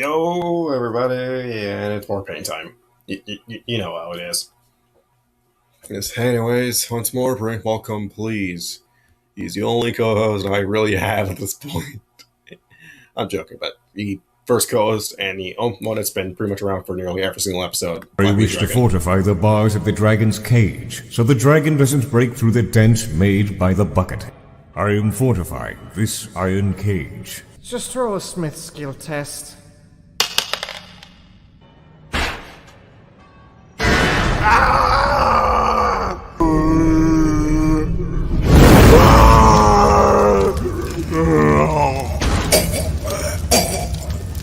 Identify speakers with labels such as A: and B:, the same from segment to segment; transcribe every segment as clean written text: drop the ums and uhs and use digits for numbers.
A: Yo, everybody, and it's more pain time. You know how it is. Yes, anyways, once more, Brink, welcome, please. He's the only co-host I really have at this point. I'm joking, but the first co-host and the one that's been pretty much around for nearly every single episode.
B: I wish to fortify the bars of the dragon's cage, so the dragon doesn't break through the dent made by the bucket. I am fortifying this iron cage.
C: Just throw a smith skill test.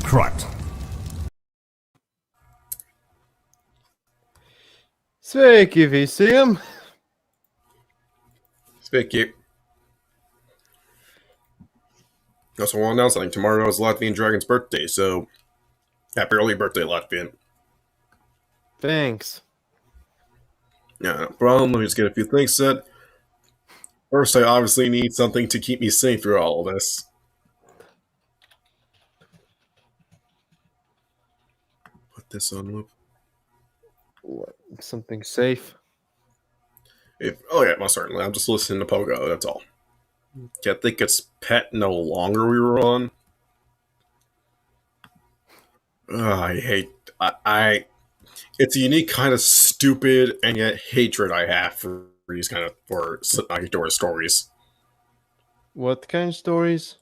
B: Crut.
C: Sveiki visiem!
A: Speaking. Also, want to announce something. Tomorrow is Latvian Dragon's birthday, so happy early birthday, Latvian.
C: Thanks.
A: Yeah, no problem. Let me just get a few things said. First, I obviously need something to keep me safe through all of this. Put this on loop.
C: What, something safe?
A: Oh yeah, most certainly. I'm just listening to Pogo, that's all. I think it's Pet No Longer we were on. I hate... I it's a unique kind of stupid and yet hatred I have for these kind of... for Slipknot Door stories.
C: What kind of stories?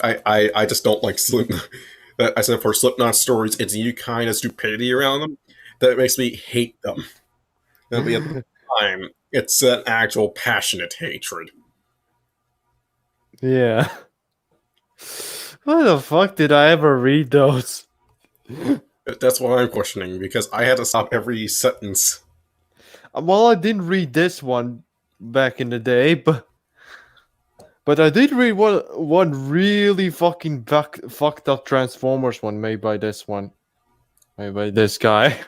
A: I just don't like Slipknot. I said for Slipknot stories, it's a unique kind of stupidity around them that makes me hate them. And at the time, it's an actual passionate hatred.
C: Yeah. Why the fuck did I ever read those?
A: That's what I'm questioning, because I had to stop every sentence.
C: Well, I didn't read this one back in the day, but I did read one really fucking fucked up Transformers one made by this guy.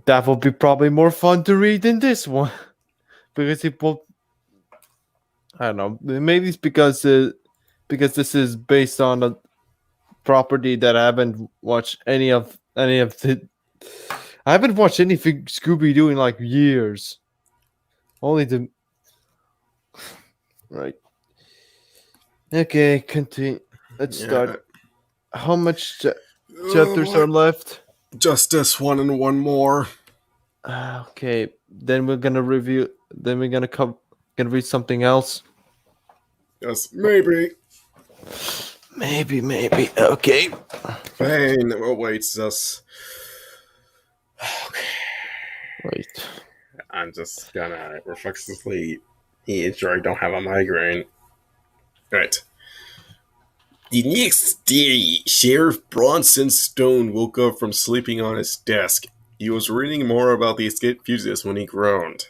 C: That would be probably more fun to read than this one, because it will. I don't know. Maybe it's because this is based on a property that I haven't watched any of the. I haven't watched anything Scooby-Doo in like years. Only the. Right. Okay, continue. Let's start. How much chapters are left?
A: Just this one and one more.
C: Okay, then we're gonna review. Then we're gonna read something else.
A: Yes, maybe.
C: Maybe. Okay.
A: Pain awaits us. Okay.
C: Wait.
A: I'm just gonna reflexively eat sure I don't have a migraine. Right. The next day, Sheriff Bronson Stone woke up from sleeping on his desk. He was reading more about the escaped fugitives when he groaned.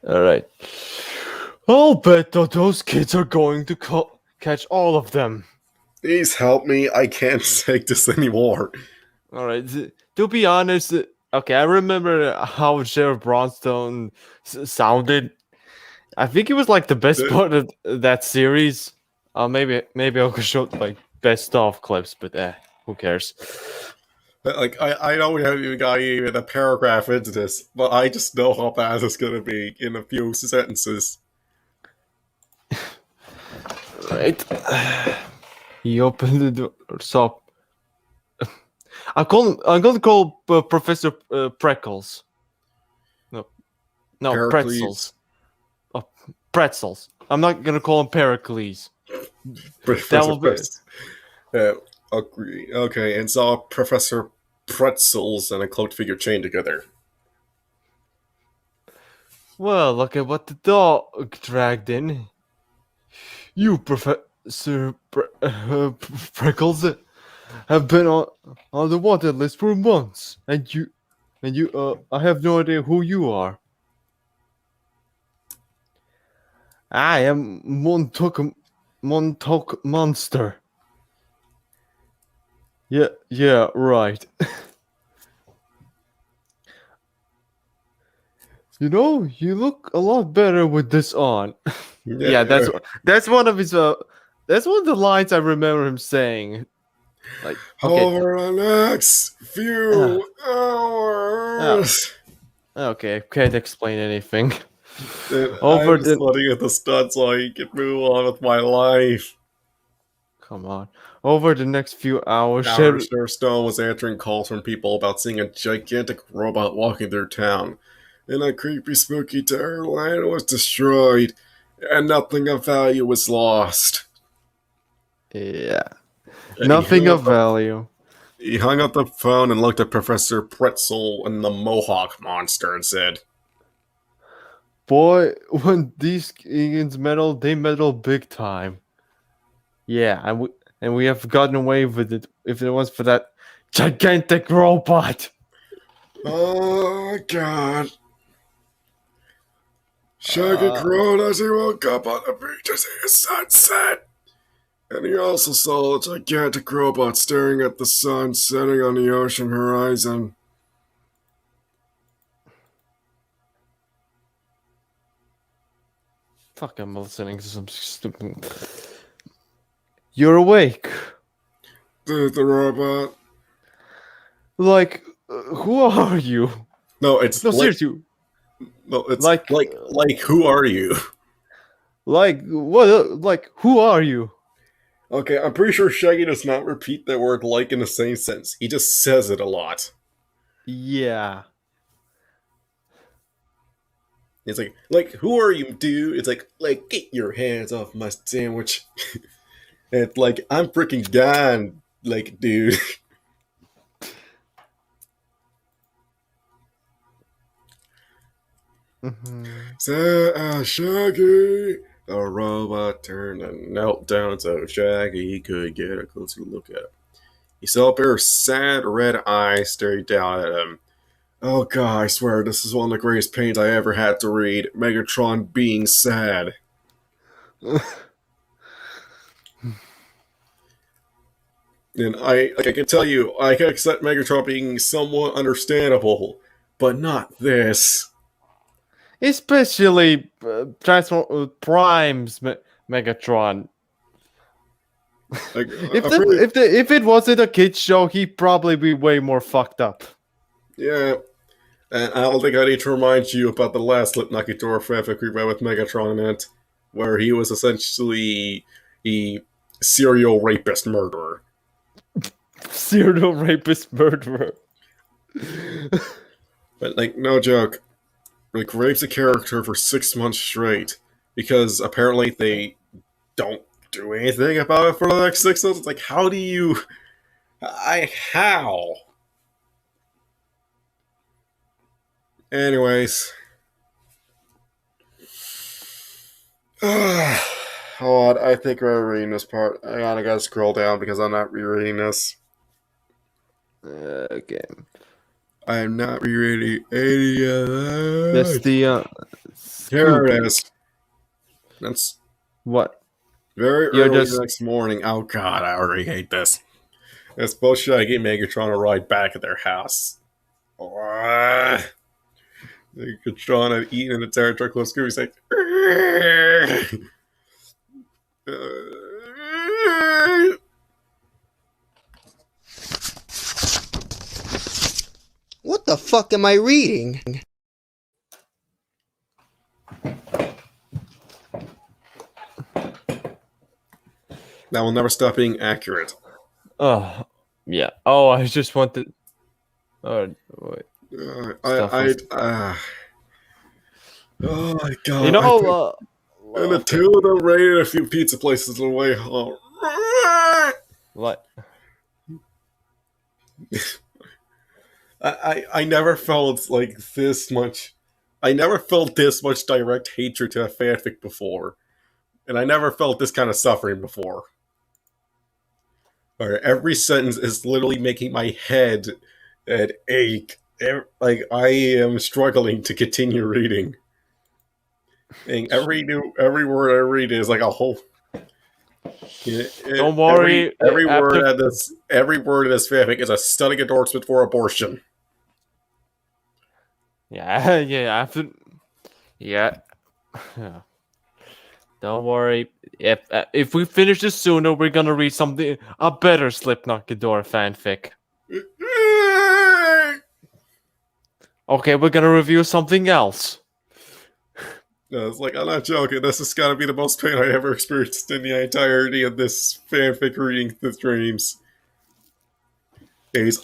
C: Alright. I'll bet that those kids are going to catch all of them.
A: Please help me, I can't take this anymore.
C: Alright, to be honest, okay, I remember how Sheriff Bronson sounded. I think it was like the best part of that series. Maybe I could show like best of clips, but who cares?
A: Like I know we haven't got even a paragraph into this, but I just know how bad it's gonna be in a few sentences.
C: Right. He opened the door. So I'm gonna call Professor Pretzels. No,
A: Pericles.
C: Pretzels. Oh, Pretzels. I'm not gonna call him Pericles. That will be.
A: Agree. Okay, and saw Professor Pretzels and a cloaked figure chained together.
C: Well, look at what the dog dragged in. You, Professor Preckles, have been on the wanted list for months, and you, I have no idea who you are. I am Montauk Monster. Yeah, right. You know, you look a lot better with this on. Yeah, that's one of his That's one of the lines I remember him saying. Like, okay,
A: Over the next few hours.
C: okay, can't explain anything.
A: Dude,
C: Over
A: I'm just
C: the
A: looking at the stud so I can move on with my life.
C: come on, over the next few hours,
A: Sheriff Stone was answering calls from people about seeing a gigantic robot walking through town. And a creepy, spooky terror land was destroyed, and nothing of value was lost.
C: yeah,
A: And
C: nothing of value.
A: He hung up the phone and looked at Professor Pretzel and the Mohawk monster and said,
C: Boy, when these Egan's meddle, they meddle big time. Yeah, and we have gotten away with it if it was for that gigantic robot.
A: "Oh, God." Shaggy crowed as he woke up on the beach as the sun set. And he also saw a gigantic robot staring at the sun setting on the ocean horizon.
C: Fuck, I'm listening to some stupid. You're awake.
A: The robot.
C: Like, who are you?
A: No, it's
C: No,
A: like,
C: seriously.
A: no, it's
C: like-
A: like who are you?
C: Like, what? Like, who are you?
A: Okay, I'm pretty sure Shaggy does not repeat that word like in the same sentence. He just says it a lot.
C: Yeah.
A: It's like who are you, dude? It's like get your hands off my sandwich. It's like I'm freaking gone, like dude. So, Shaggy, the robot turned and knelt down so Shaggy could get a closer look at him. He saw a pair of sad red eyes staring down at him. Oh god, I swear this is one of the greatest pains I ever had to read. Megatron being sad. And I can tell you, I can accept Megatron being somewhat understandable, but not this.
C: Especially Prime's Megatron.
A: Like,
C: If it wasn't a kids show, he'd probably be way more fucked up.
A: yeah. And I don't think I need to remind you about the last Slip Nakitora fanfic we read with Megatron in it, where he was essentially a serial rapist murderer.
C: Serial rapist murderer.
A: But, like, no joke. Like, rapes a character for 6 months straight, because apparently they don't do anything about it for the next 6 months. It's like, how do you... How? Anyways. Hold on, I think we're reading this part. I gotta scroll down because I'm not rereading this.
C: Okay.
A: I am not rereading any of that.
C: That's the
A: Here it is. That's
C: what?
A: very
C: You're
A: early
C: just-
A: the next morning. Oh god, I already hate this. It's both Shaggy and Megatron a ride back at their house. Megatron had eaten an entire truckload of Scooby. He's like,
D: What the fuck am I reading?
A: that will never stop being accurate.
C: Oh, yeah. Oh, I just wanted. Oh, wait.
A: Oh my god.
C: You know,
A: and the two of them raided a few pizza places on the way home.
C: what?
A: I never felt like this much. I never felt this much direct hatred to a fanfic before. And I never felt this kind of suffering before. Where every sentence is literally making my head ache. Like, I am struggling to continue reading. And every word I read is like a whole.
C: Don't worry.
A: Every word
C: after-
A: of this fanfic is a stunning endorsement for abortion.
C: Yeah, yeah. After, yeah. Don't worry. If we finish this sooner, we're gonna read a better Slipknot Ghidorah fanfic. Okay, we're gonna review something else.
A: No, it's like, I'm not joking. This has got to be the most pain I ever experienced in the entirety of this fanfic reading the dreams.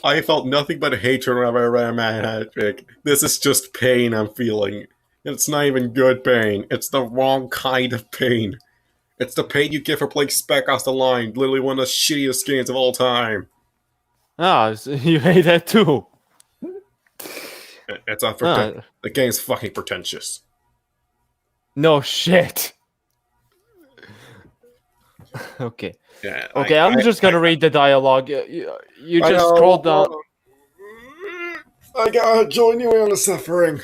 A: I felt nothing but hatred whenever I read a fanfic. This is just pain I'm feeling. It's not even good pain. It's the wrong kind of pain. It's the pain you get for playing Spec Ops: The Line, literally one of the shittiest games of all time.
C: Ah, so you hate that too.
A: It's unfortunate. The game's fucking pretentious.
C: No shit. Okay.
A: Yeah.
C: Okay, I'm just gonna read the dialogue. You just scroll down.
A: I gotta join you in the suffering.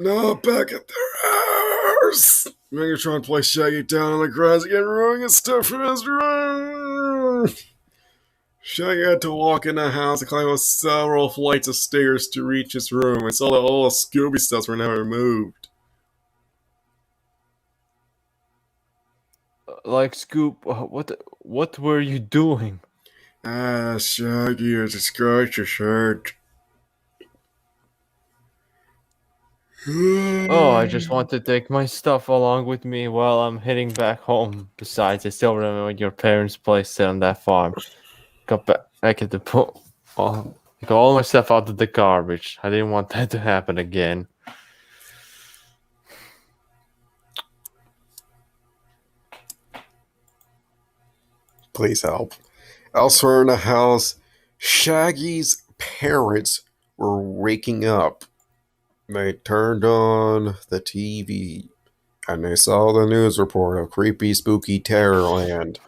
A: No, back at their house. Megatron plays Shaggy down on the grass again, ruining his stuff from his room. Shaggy had to walk in the house and climb up several flights of stairs to reach his room, and saw that all the Scooby stuffs were now removed.
C: Like Scoop, what were you doing?
A: Shaggy, it's a scratcher's hurt.
C: Oh, I just want to take my stuff along with me while I'm heading back home. Besides, I still remember when your parents placed it on that farm. Got back at the got all my stuff out of the garbage. I didn't want that to happen again.
A: Please help. Elsewhere in the house, Shaggy's parents were waking up. They turned on the TV and they saw the news report of creepy, spooky Terrorland.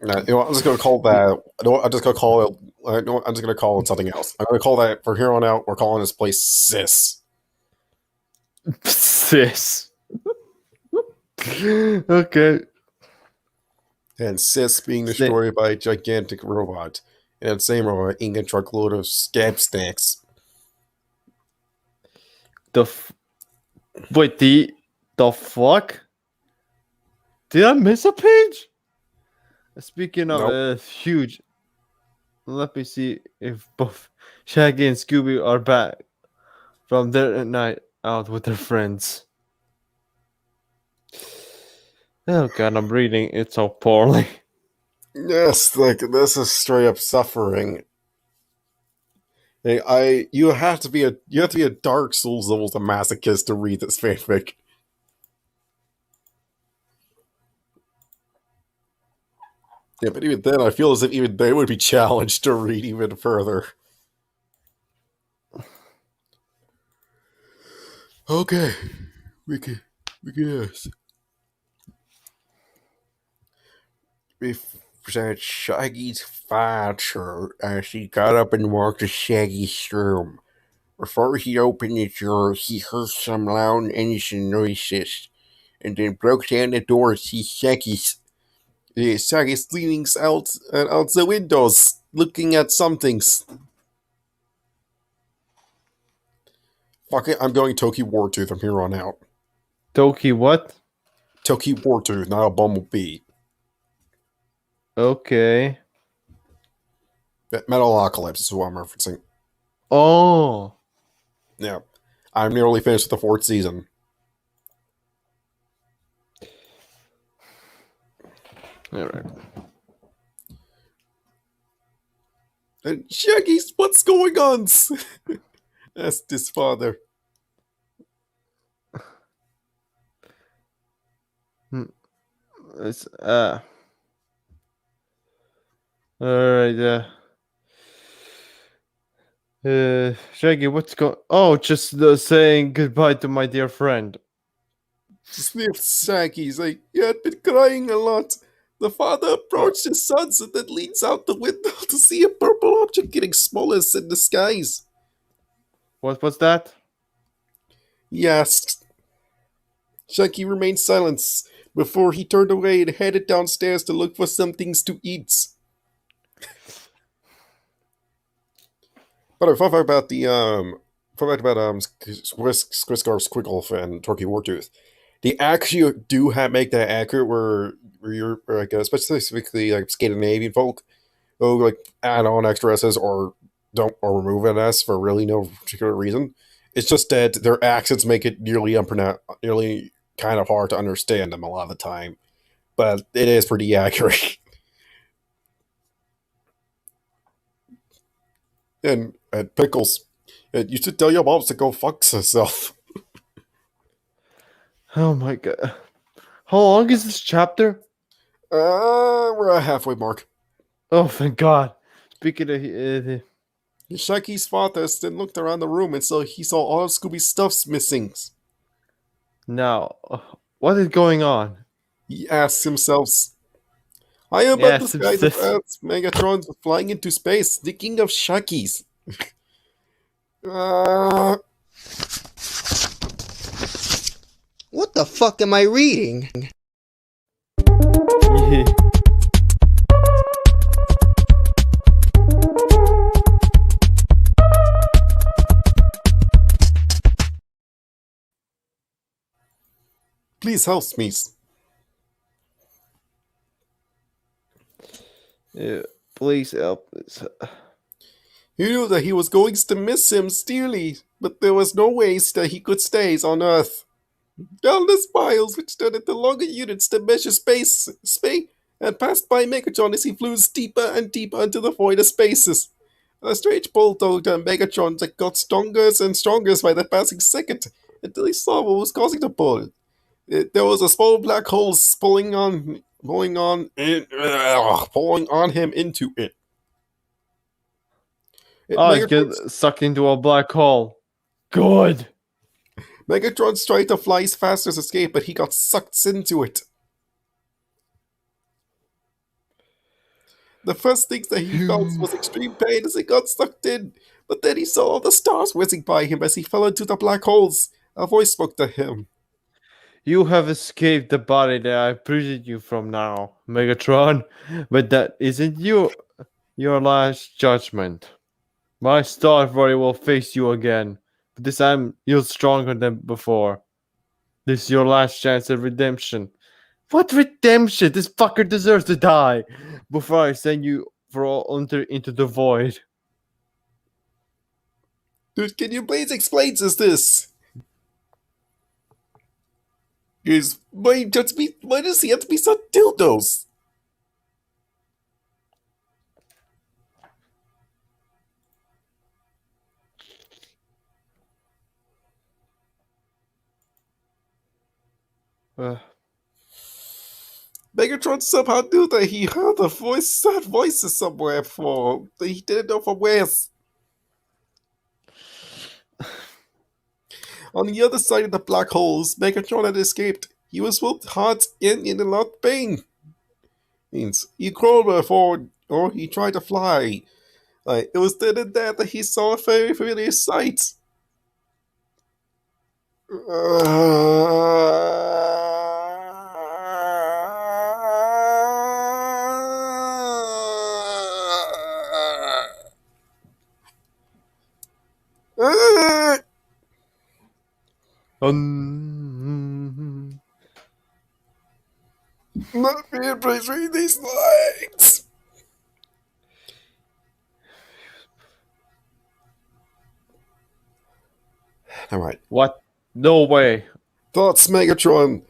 A: Now, I'm just gonna call that. I'm just gonna call it. I'm just gonna call it something else. I'm gonna call that from here on out. We're calling this place Sis.
C: Sis. Okay.
A: And Sis being destroyed by a gigantic robot, and that same robot eating a truckload of scab snacks.
C: Wait, the fuck? Did I miss a page? Speaking of huge, let me see if both Shaggy and Scooby are back from their night out with their friends. Oh god, I'm reading it so poorly.
A: Yes, like this is straight up suffering. You have to be a Dark Souls level masochist to read this fanfic. Yeah, but even then, I feel as if even they would be challenged to read even further. Okay, we can yes. We present Shaggy's father as he got up and walked to Shaggy's room. Before he opened the door, he heard some loud engine noises, and then broke down the door to see Shaggy's leaning out the windows, looking at something. Fuck it, I'm going Toki Wartooth from here on out.
C: Toki what?
A: Toki Wartooth, not a bumblebee.
C: Okay.
A: Metalocalypse is who I'm referencing.
C: Oh.
A: Yeah. I'm nearly finished with the 4th season.
C: Alright.
A: And Shaggy's, what's going on? Asked his father.
C: It's alright, Shaggy, what's going? Oh, just saying goodbye to my dear friend.
A: Sniffed Shaggy. He's like, he had been crying a lot. The father approached his sons and then leans out the window to see a purple object getting smaller in the skies.
C: What was that?
A: He asked. Shaggy remained silent before he turned away and headed downstairs to look for some things to eat. But a fun fact about the fun fact about Skwisgar, Squiggle, and Turkey Wartooth. They actually do make that accurate where you're like specifically like Scandinavian folk who like add on extra S's or don't or remove an S for really no particular reason. It's just that their accents make it nearly kind of hard to understand them a lot of the time. But it is pretty accurate. and Pickles, you should tell your moms to go fuck herself.
C: Oh my god. How long is this chapter?
A: We're at halfway mark.
C: Oh, thank God. Speaking of...
A: Shaggy's father then looked around the room and he saw all of Scooby's stuffs missing.
C: now, what is going on?
A: He asked himself, I am but the skies of Earth. Megatron flying into space, thinking of Shaggy's.
D: What the fuck am I reading?
A: Please help me.
C: Please help us.
A: He knew that he was going to miss him dearly, but there was no way that he could stay on Earth. Countless miles, which turned into longer units to measure space, and passed by Megatron as he flew deeper and deeper into the void of spaces. A strange pull told Megatron that got stronger and stronger by the passing second, until he saw what was causing the pull. There was a small black hole pulling on him into it.
C: He's getting sucked into a black hole. Good.
A: Megatron tried to fly as fast as escape, but he got sucked into it. The first thing that he felt was extreme pain as he got sucked in, but then he saw all the stars whizzing by him as he fell into the black holes. A voice spoke to him.
C: You have escaped the body that I prison you from now, Megatron, but that isn't your last judgment. My star body will face you again, but this time you're stronger than before. This is your last chance at redemption. What redemption? This fucker deserves to die before I send you for all into the void.
A: Dude, can you please explain this? Why does he have to be such dildos? Megatron somehow knew that he heard sad voices somewhere before, but he didn't know from where. On the other side of the black holes, Megatron had escaped. He was both hot and in a lot of pain. He crawled before, or he tried to fly. It was then and there that he saw a very familiar sight. Not being please read these lines. Alright.
C: What? No way.
A: Thoughts, Megatron.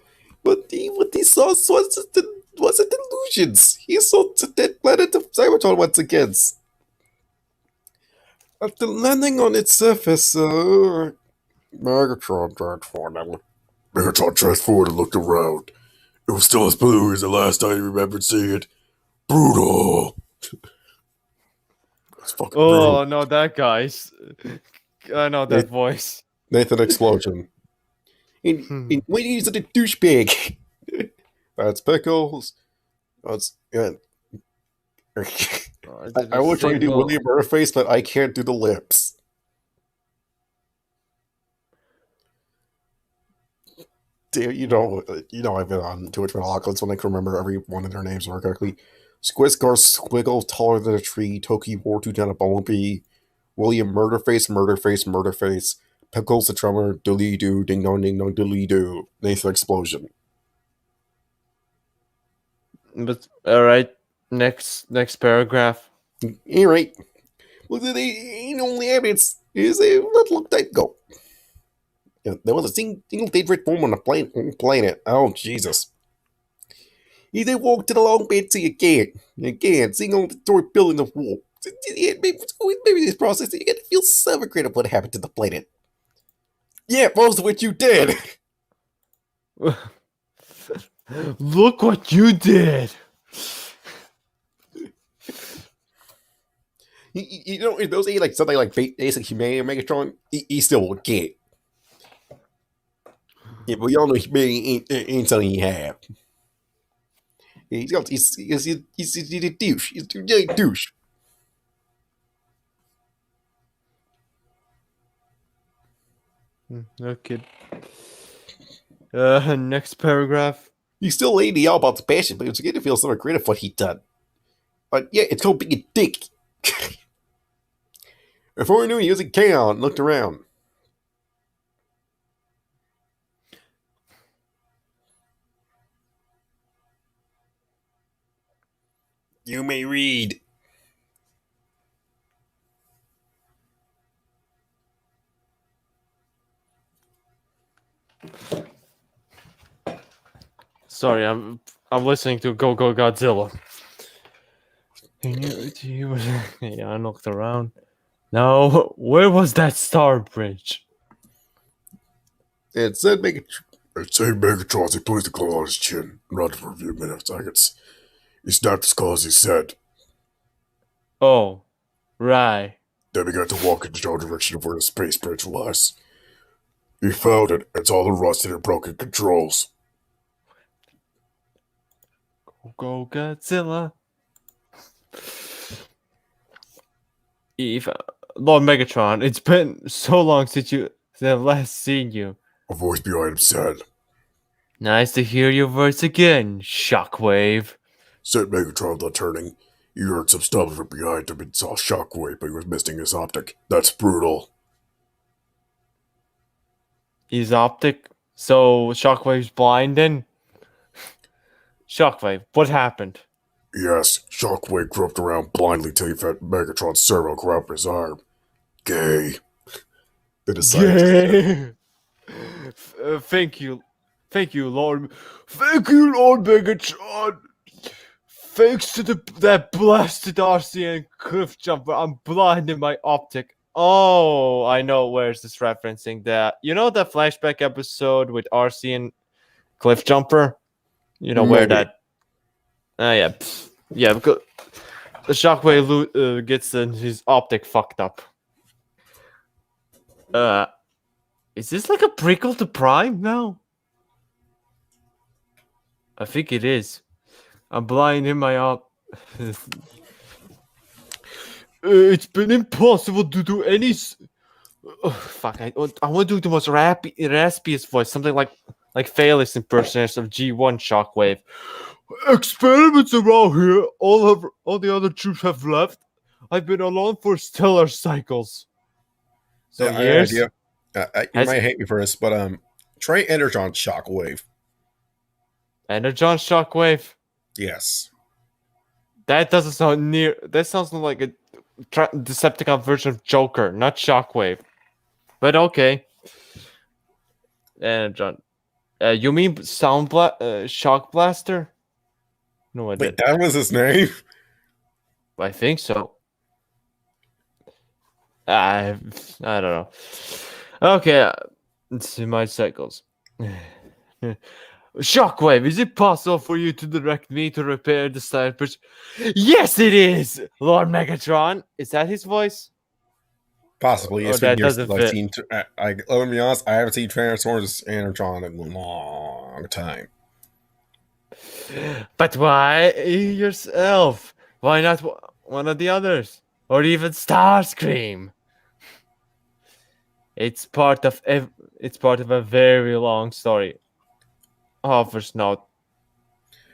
A: But what he saw wasn't illusions. He saw the dead planet of Cybertron once again. After landing on its surface, Megatron transformed and looked around. It was still as blue as the last time he remembered seeing it. Brutal. That's fucking brutal.
C: No, that guy's. I know that voice.
A: Nathan Explosion. When he's a douchebag. That's Pickles. That's I will try to do William Burface, but I can't do the lips. You know, I've been on Twitch for Hawkins when I can remember every one of their names correctly. Squisgar, Squiggle, taller than a tree. Toki, Wartooth, and a bumblebee. William Murderface, Murderface, Murderface, Pickles the drummer, doodly doo, ding dong, doodly doo. Nathan explosion.
C: But all right, next paragraph.
A: Alright. Well, there ain't only evidence is a little time ago. There was a single David form on the planet. Oh, Jesus. He then walked to the long bed to again, seeing on the door building the wall. Maybe this process, you get to feel some regret of what happened to the planet. Yeah, most of what you did.
C: Look what you did.
A: You know, if those ain't like something like Basic Humanity or Megatron, he still will get. Yeah, but y'all know Humanity ain't something he have. He's a douche. He's a really douche.
C: Okay. Next paragraph.
A: He's still lady all about the passion, but it's getting to feel some regret of what he done. But yeah, it's called being a dick. Before I knew he was a cow and looked around. You may read.
C: Sorry, I'm listening to Go Go Godzilla. Yeah, I looked around. Now, where was that star bridge?
A: It said Megatron. He placed the claw on his chin and rounded for a few seconds. He snapped his claws, he said.
C: Oh, right.
A: Then began to walk in the general direction of where the space bridge was. He found it. It's all the rusted and broken controls.
C: Go Godzilla. Lord Megatron, it's been so long since I've last seen you.
A: A voice behind him said.
C: Nice to hear your voice again, Shockwave.
A: Said Megatron without turning. He heard some stuff from behind him and saw Shockwave, but he was missing his optic. That's brutal.
C: His optic? So Shockwave's blind then? Shockwave, what happened?
A: Yes, Shockwave groped around blindly till he felt Megatron's servo grab his arm. Gay. They decided.
C: Thank you, Lord. Thank you, Lord Megatron. Thanks to that blasted RC and cliff jumper, I'm blind in my optic. Oh, I know where's this referencing that. You know that flashback episode with RC and cliff jumper? You know where that? Yeah, yeah. Because the Shockwave gets his optic fucked up. Is this like a prequel to Prime now? I think it is. I'm blind in my op. It's been impossible to do any. Fuck! I want to do the most raspiest voice, something like Phalis impersonation of G1 Shockwave. Experiments around here. All the other troops have left. I've been alone for stellar cycles. So
A: yeah,
C: years.
A: You might hate me for this, but try Energon Shockwave.
C: Energon Shockwave.
A: Yes.
C: That doesn't sound near. That sounds like a Decepticon version of Joker, not Shockwave. But okay. Energon. You mean Shock Blaster? No, I didn't.
A: That was his name?
C: I think so. I don't know. Okay, let's see my cycles. Shockwave, is it possible for you to direct me to repair the star bridge? Yes, it is, Lord Megatron. Is that his voice?
A: Possibly. It's
C: that
A: been years
C: doesn't
A: since
C: fit.
A: let me be honest, I haven't seen Transformers Energon in a long time.
C: But why yourself? Why not one of the others? Or even Starscream? It's part of a very long story. Author's note.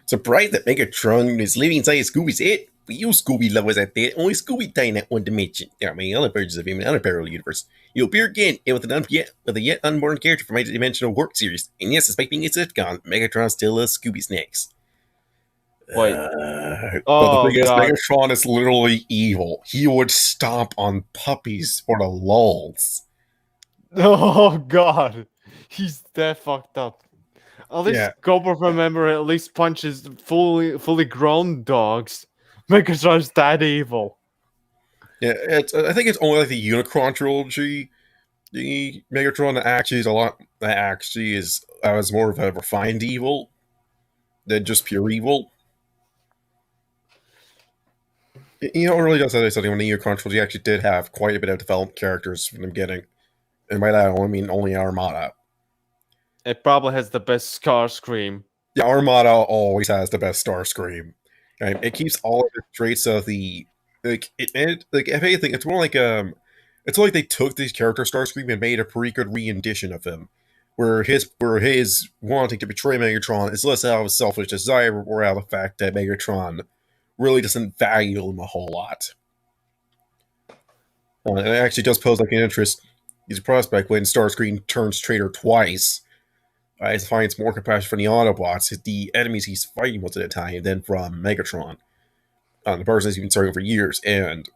A: Surprised that Megatron is living inside Scooby's head? For you Scooby lovers out there, only Scooby die in that one dimension. There are many other versions of him in other parallel universe. He'll appear again and with a yet unborn character from my dimensional work series. And yes, despite being a sitcom, Megatron still loves Scooby snacks.
C: Wait.
A: But the
C: Oh
A: thing is,
C: god.
A: Megatron is literally evil. He would stomp on puppies for the lulz.
C: Oh god. He's that fucked up. At least
A: Yeah.
C: Cobra remember at least punches fully grown dogs. Megatron's that evil.
A: Yeah, I think it's only like the Unicron trilogy. The Megatron that actually is a lot. That actually is more of a refined evil than just pure evil. You know, it really does say something when the Unicron trilogy actually did have quite a bit of developed characters from the beginning, and by that I mean only Armada.
C: It probably has the best Starscream.
A: Yeah, Armada always has the best Starscream. Right? It keeps all of the traits of the like if anything, it's more like it's like they took these character Starscream and made a pretty good rendition of him, where his wanting to betray Megatron is less out of a selfish desire or out of the fact that Megatron really doesn't value him a whole lot. It actually does pose like an interest. He's a prospect when Starscream turns traitor twice. I finds more compassion from the Autobots, the enemies he's fighting most of the time, than from Megatron. The person he's been serving for years, and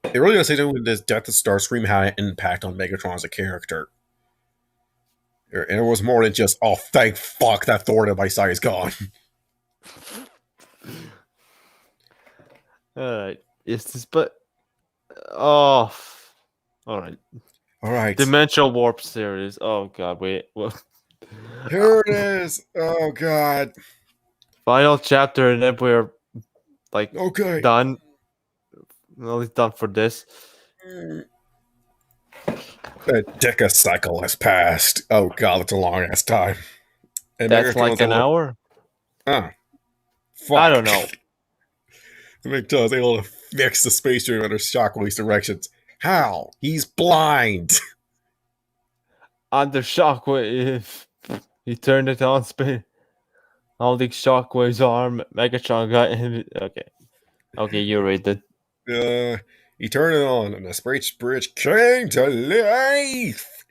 A: it really does say that this death of Starscream had an impact on Megatron as a character. And it was more than just, oh, thank fuck that thorn in my side is gone.
C: Is this but oh alright.
A: Alright.
C: Dimensional Warp series. Oh god, wait.
A: Here it is. Oh god.
C: Final chapter and then we're like
A: Okay.
C: done. At least done for this.
A: A decacycle has passed. Oh god, that's a long ass time. And
C: That's
A: Megatron's
C: like an hour?
A: Fuck.
C: I don't know.
A: Megatron's able to fix the space dream under Shockwave's directions. How? He's blind.
C: Under Shockwave, he turned it on spin. Holding Shockwave's arm, Megatron got him. Okay, you read it.
A: He turned it on, and the space bridge came to life.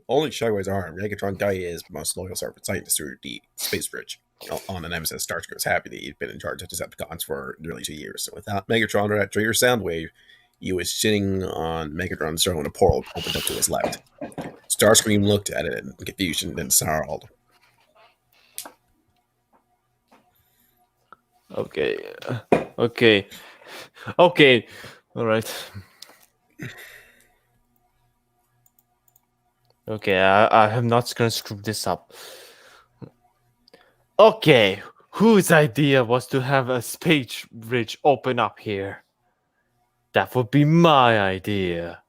A: Only Shockwave's arm, Megatron got his most loyal servant scientist through the space bridge. On the Nemesis, Starscream was happy that he'd been in charge of Decepticons for nearly 2 years. So without Megatron or that traitor Soundwave, he was sitting on Megatron's throne when a portal opened up to his left. Starscream looked at it in confusion, then snarled.
C: Okay. Alright. Okay, I'm not gonna screw this up. Okay, whose idea was to have a space bridge open up here? That would be my idea.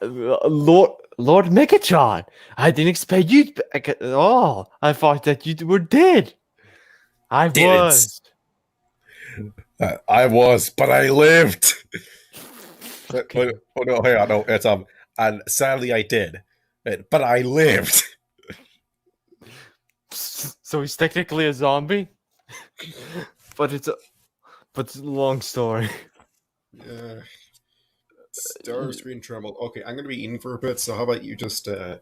C: Lord Megatron, I didn't expect you back at all. I thought that you were dead. I was.
A: I was, but I lived.
C: Okay.
A: Oh no, hang on, no, it's and sadly I did, but I lived.
C: So he's technically a zombie, but it's a long story.
A: Yeah. Starscream trembled. Okay, I'm gonna be eating for a bit, so how about you just how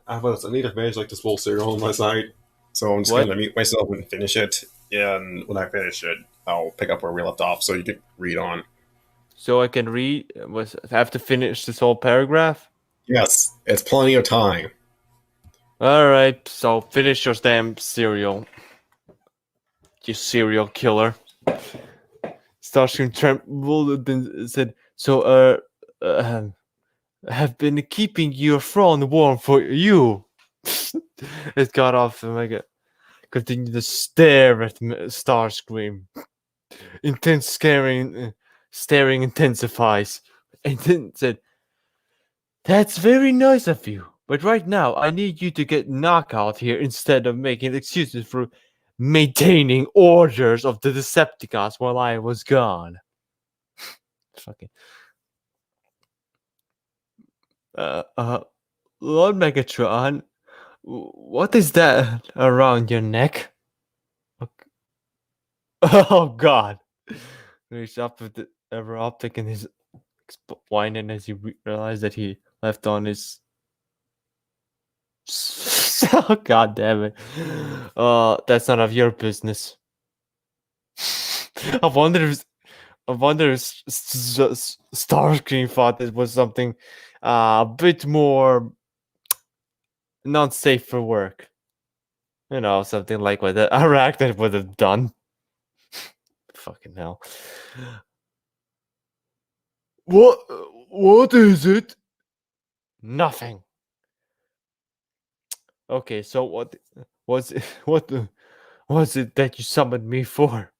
A: about this? I need to finish like this whole cereal on my side, so I'm just
C: What?
A: gonna mute myself and finish it. And when I finish it, I'll pick up where we left off, so you can read on.
C: So I can read. I have to finish this whole paragraph.
A: Yes, it's plenty of time.
C: All right. So finish your damn cereal. You serial killer. Starscream trembled and said, "So, have been keeping your throne warm for you." It got off and like continued to stare at Starscream. Intense staring intensifies. And then said, "That's very nice of you, but right now I need you to get knockout here instead of making excuses for maintaining orders of the Decepticons while I was gone." Fucking. Lord Megatron, what is that around your neck? Oh God! Reached up with the ever optic in his whining as he realized that he left on his. Oh God damn it! That's none of your business. I wonder if Starscream thought it was something a bit more not safe for work. You know, something like what the Arachnid would have done. Fucking hell. What is it? Nothing. Okay, so what was it was it that you summoned me for?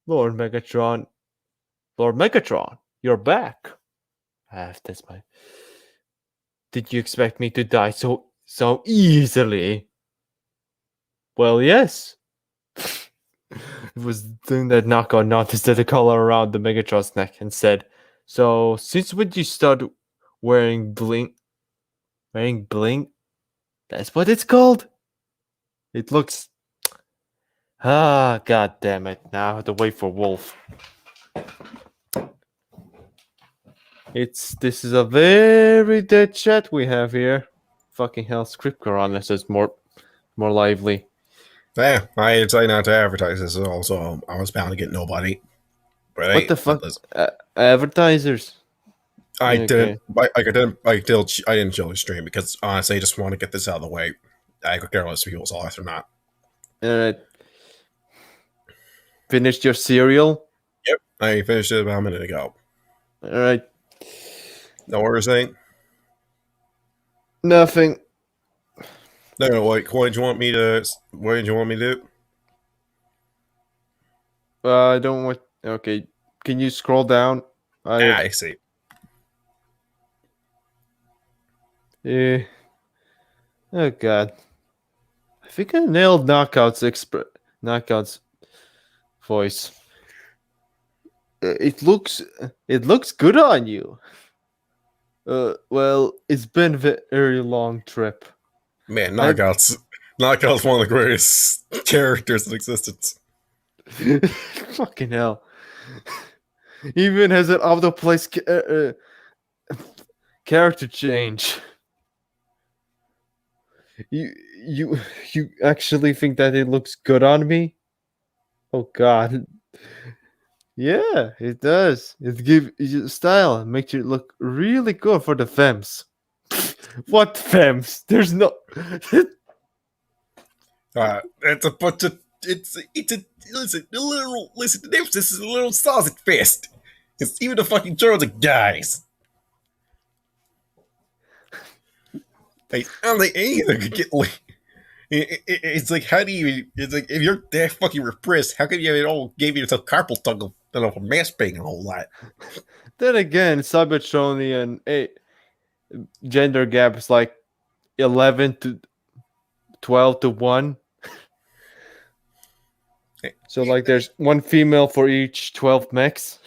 C: Lord Megatron. Lord Megatron, you're back. That's my. Did you expect me to die so easily? Well, yes. It was doing that knockout noticed the color around the Megatron's neck and said, "So, since when did you start wearing bling? Wearing bling? That's what it's called? It looks... Ah, god damn it. Now I have to wait for Wolf. This is a very dead chat we have here. Fucking hell, script Piranhas is more lively.
A: Yeah, I decided not to advertise this at all, so I was bound to get nobody. But
C: What the fuck? Advertisers.
A: I
C: Okay.
A: didn't. I didn't show the stream because honestly, I just want to get this out of the way. I could care less if people's lives or not.
C: Alright. Finished your cereal?
A: Yep, I finished it about a minute ago.
C: Alright.
A: No, what were you saying?
C: Nothing.
A: No, what did you want me to? What did you want me to do?
C: I don't want. Okay, can you scroll down?
A: I see.
C: Yeah. Oh god. I think I nailed Knockout's voice. It looks good on you. Well, it's been a very long trip.
A: Man, Knockout's one of the greatest characters in existence.
C: Fucking hell. Even has an out of place character change. You actually think that it looks good on me? Oh god. Yeah, it does. It gives you style and makes you look really good for the femmes. What femmes? There's no.
A: It's a bunch of it's a listen. This is a little sausage fest. It's even the fucking Germans are guys. Like, I don't think anything could get like. It's like, how do you? It's like, if you're that fucking repressed, how come you have it all gave you yourself carpal tunnel for masturbating a whole lot?
C: Then again, Cybertronian gender gap is like 11 to 12 to 1. So like there's one female for each 12 mechs.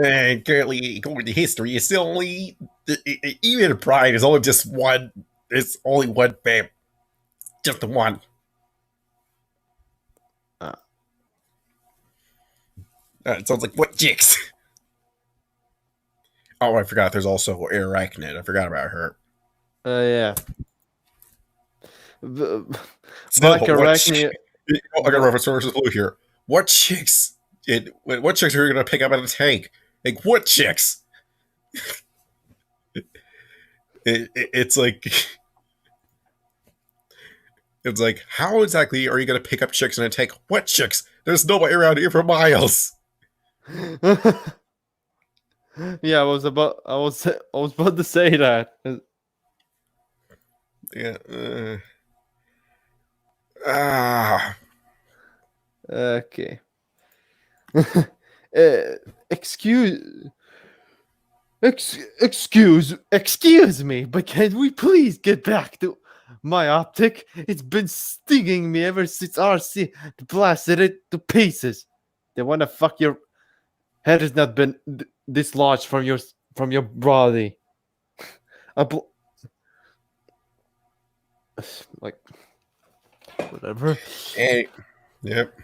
A: And currently, according to history, it's still only even a pride is only just one. It's only one fam, just the one. It sounds like what chicks. Oh, I forgot. There's also Arachnid. I forgot about her.
C: Yeah.
A: Still,
C: Black Arachnid.
A: I got reference sources here. What chicks? What chicks are you gonna pick up out of the tank? Like what chicks? It's like how exactly are you gonna pick up chicks in a tank? What chicks? There's nobody around here for miles.
C: Yeah, I was about to say that.
A: Yeah.
C: Okay. Excuse me, but can we please get back to my optic? It's been stinging me ever since RC blasted it to pieces. They want to fuck your head has not been dislodged from your body. Like whatever.
A: Hey, yep.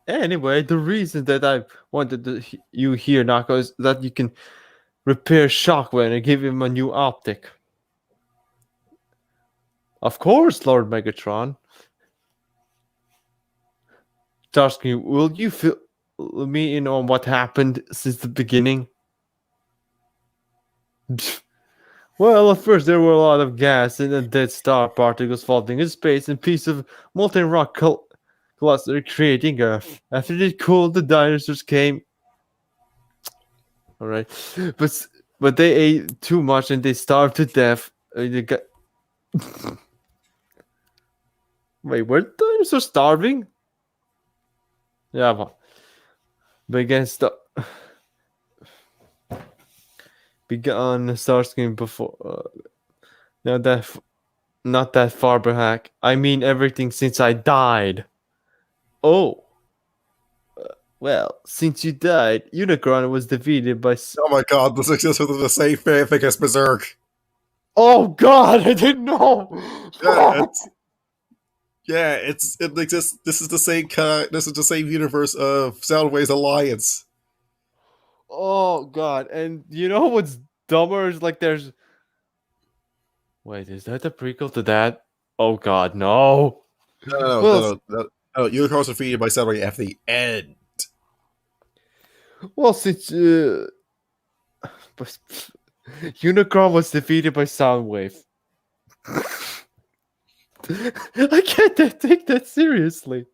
C: Anyway, the reason that I wanted you here, Nako, is that you can repair Shockwave and give him a new optic. Of course, Lord Megatron. Starscream, will you fill me in on what happened since the beginning? Well, at first there were a lot of gas and a dead star particles floating in space and piece of molten rock cluster creating Earth. After it cooled, the dinosaurs came. All right, but they ate too much and they starved to death. They got... Wait, were the dinosaurs starving? Yeah, began Starscream before. Not that far back. I mean everything since I died. Oh. Well, since you died, Unicron was defeated by.
A: Oh my god, this exists within the same fanfic as Berserk.
C: Oh God, I didn't know.
A: It exists. This is the same this is the same universe of Soundwave's Alliance.
C: Oh God, and you know what's dumber is like there's. Wait, is that a prequel to that? Oh God, no.
A: No. Unicron was defeated by Soundwave at the end.
C: Well, since Unicron was defeated by Soundwave. I can't take that seriously.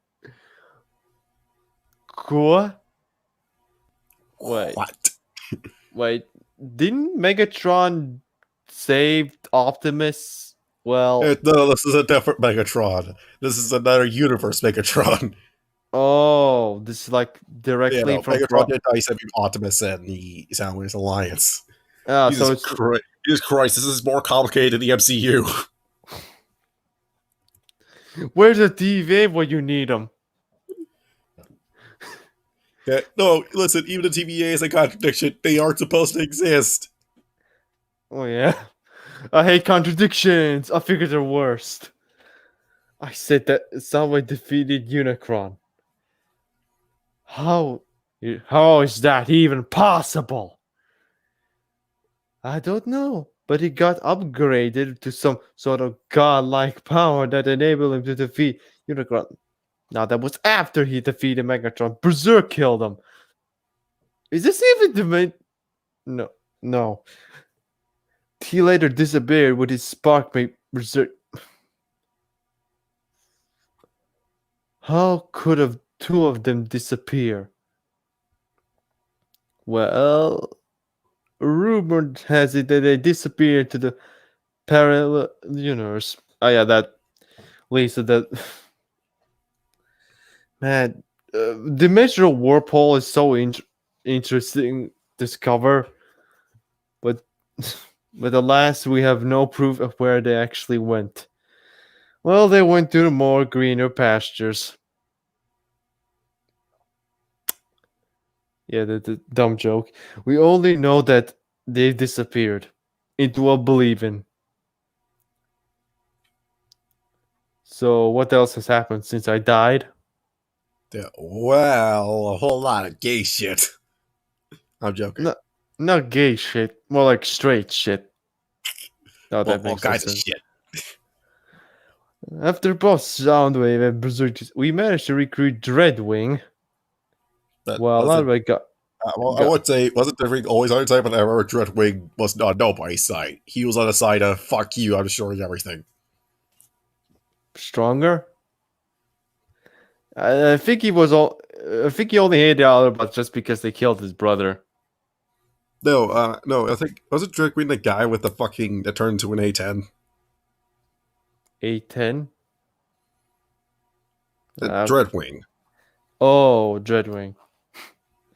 C: Cool.
A: What?
C: Wait, didn't Megatron save Optimus? Well,
A: No, this is a different Megatron. This is another universe Megatron.
C: oh, this is like directly from
A: Megatron did die saving Optimus and the Soundwave's Alliance.
C: so
A: Jesus Christ, this is more complicated than the MCU.
C: Where's the TVA when you need them?
A: Yeah, no, listen, even the TVA is a contradiction. They aren't supposed to exist.
C: Oh yeah, I hate contradictions. I figured they're worst. I said that someone defeated Unicron. How is that even possible? I don't know, but he got upgraded to some sort of godlike power that enabled him to defeat Unicron. Now that was after he defeated Megatron. Berserk killed him. Is this even the main? No. He later disappeared with his spark mate Berserk. How could have two of them disappear? Well, rumor has it that they disappeared to the parallel universe. Oh yeah, that Lisa, that man, dimensional warp is so interesting discover, but alas, we have no proof of where they actually went. Well, they went to more greener pastures. Yeah, the dumb joke. We only know that they disappeared into oblivion. So what else has happened since I died?
A: Yeah, well, a whole lot of gay shit. I'm joking.
C: No, not gay shit, more like straight shit. Oh, that
A: all
C: makes
A: kinds of
C: sense.
A: shit.
C: After both Soundwave and Berserk, we managed to recruit Dreadwing. Well, I
A: would say, wasn't Dreadwing always on the side, but I remember Dreadwing was on nobody's side. He was on the side of, fuck you, I'm destroying everything.
C: Stronger? I think he only hated the Autobots just because they killed his brother.
A: No, I think, wasn't Dreadwing the guy with the fucking, that turned into an A10?
C: A10?
A: Dreadwing.
C: Oh, Dreadwing.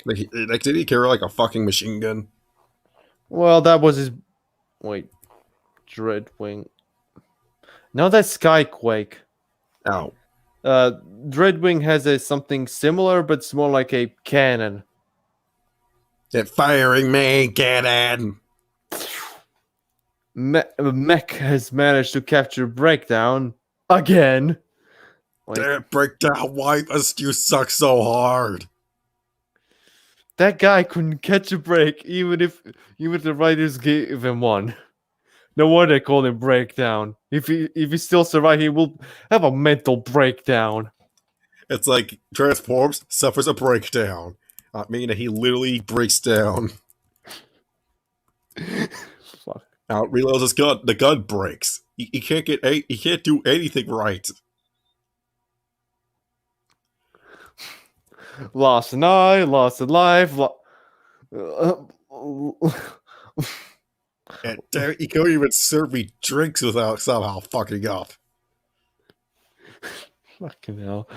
A: Like, did he carry like a fucking machine gun?
C: Well, that was his. Wait, Dreadwing. No, that's Skyquake.
A: Oh.
C: Dreadwing has something similar, but it's more like a cannon.
A: That firing main cannon.
C: Mech has managed to capture Breakdown again. Like,
A: Damn it, Breakdown, why must you suck so hard?
C: that guy couldn't catch a break, even if the writers gave him one. No wonder they call him Breakdown. If he still survives, he will have a mental breakdown.
A: It's like transforms, suffers a breakdown. Meaning he literally breaks down.
C: Fuck.
A: Out reloads his gun. The gun breaks. He can't he can't do anything right.
C: Lost an eye, lost a life.
A: And damn it, he can't even serve me drinks without somehow fucking up.
C: Fucking hell.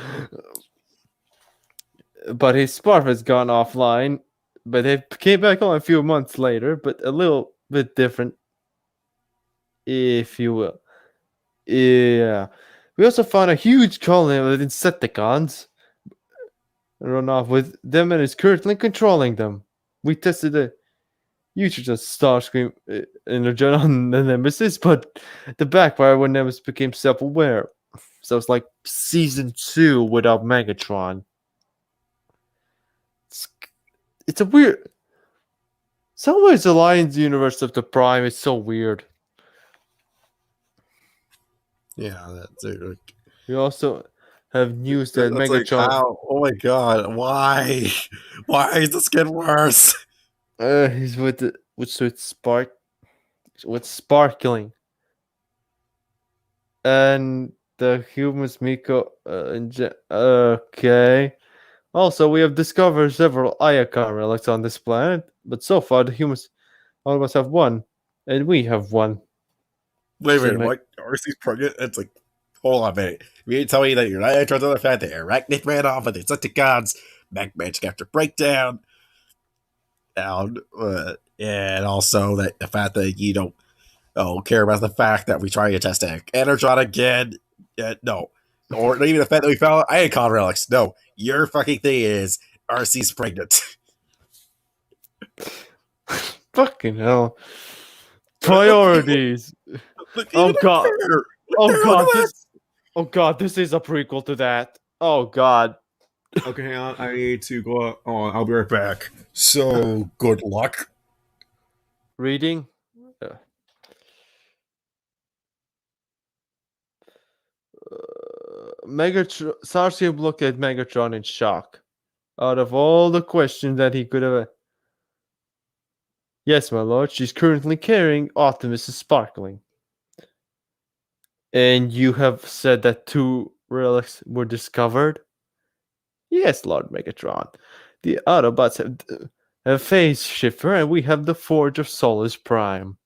C: But his spark has gone offline. But they came back on a few months later, but a little bit different, if you will. Yeah. We also found a huge colony of Insecticons run off with them and is currently controlling them. We tested the usage of Starscream energy on the Nemesis, but the backfire when Nemesis became self-aware. So it's like season 2 without Megatron. It's a weird. Some ways the Lions universe of the Prime is so weird.
A: Yeah, that's it.
C: We also have news that
A: That's like,
C: Megatron.
A: oh my god, why? Why is this getting worse?
C: He's with sparkling, and the humans Miko. Okay. Also, we have discovered several Iacon relics on this planet, but so far the humans all of us have one, and we have one.
A: Wait a
C: So
A: minute, what? RC's pregnant? It's like, hold on a minute. You mean to tell me that you're not interested in the fact that Arachnid ran off with the Insecticons, magic after breakdown, and also that the fact that you don't care about the fact that we try to test Energon again? No. Or even the fact that we found Iacon relics. No. Your fucking thing is RC's pregnant.
C: Fucking hell. Priorities.
A: Look,
C: Oh
A: even
C: god.
A: there.
C: Oh god, this is a prequel to that. Oh god.
A: Okay, hang on. I need to go out. Oh, I'll be right back. So, good luck.
C: Reading? Megatron. Starscream looked at Megatron in shock. Out of all the questions that he could have. Yes, my lord, she's currently carrying Optimus is sparkling. And you have said that 2 relics were discovered? Yes, Lord Megatron. The Autobots have a phase shifter, and we have the Forge of Solus Prime.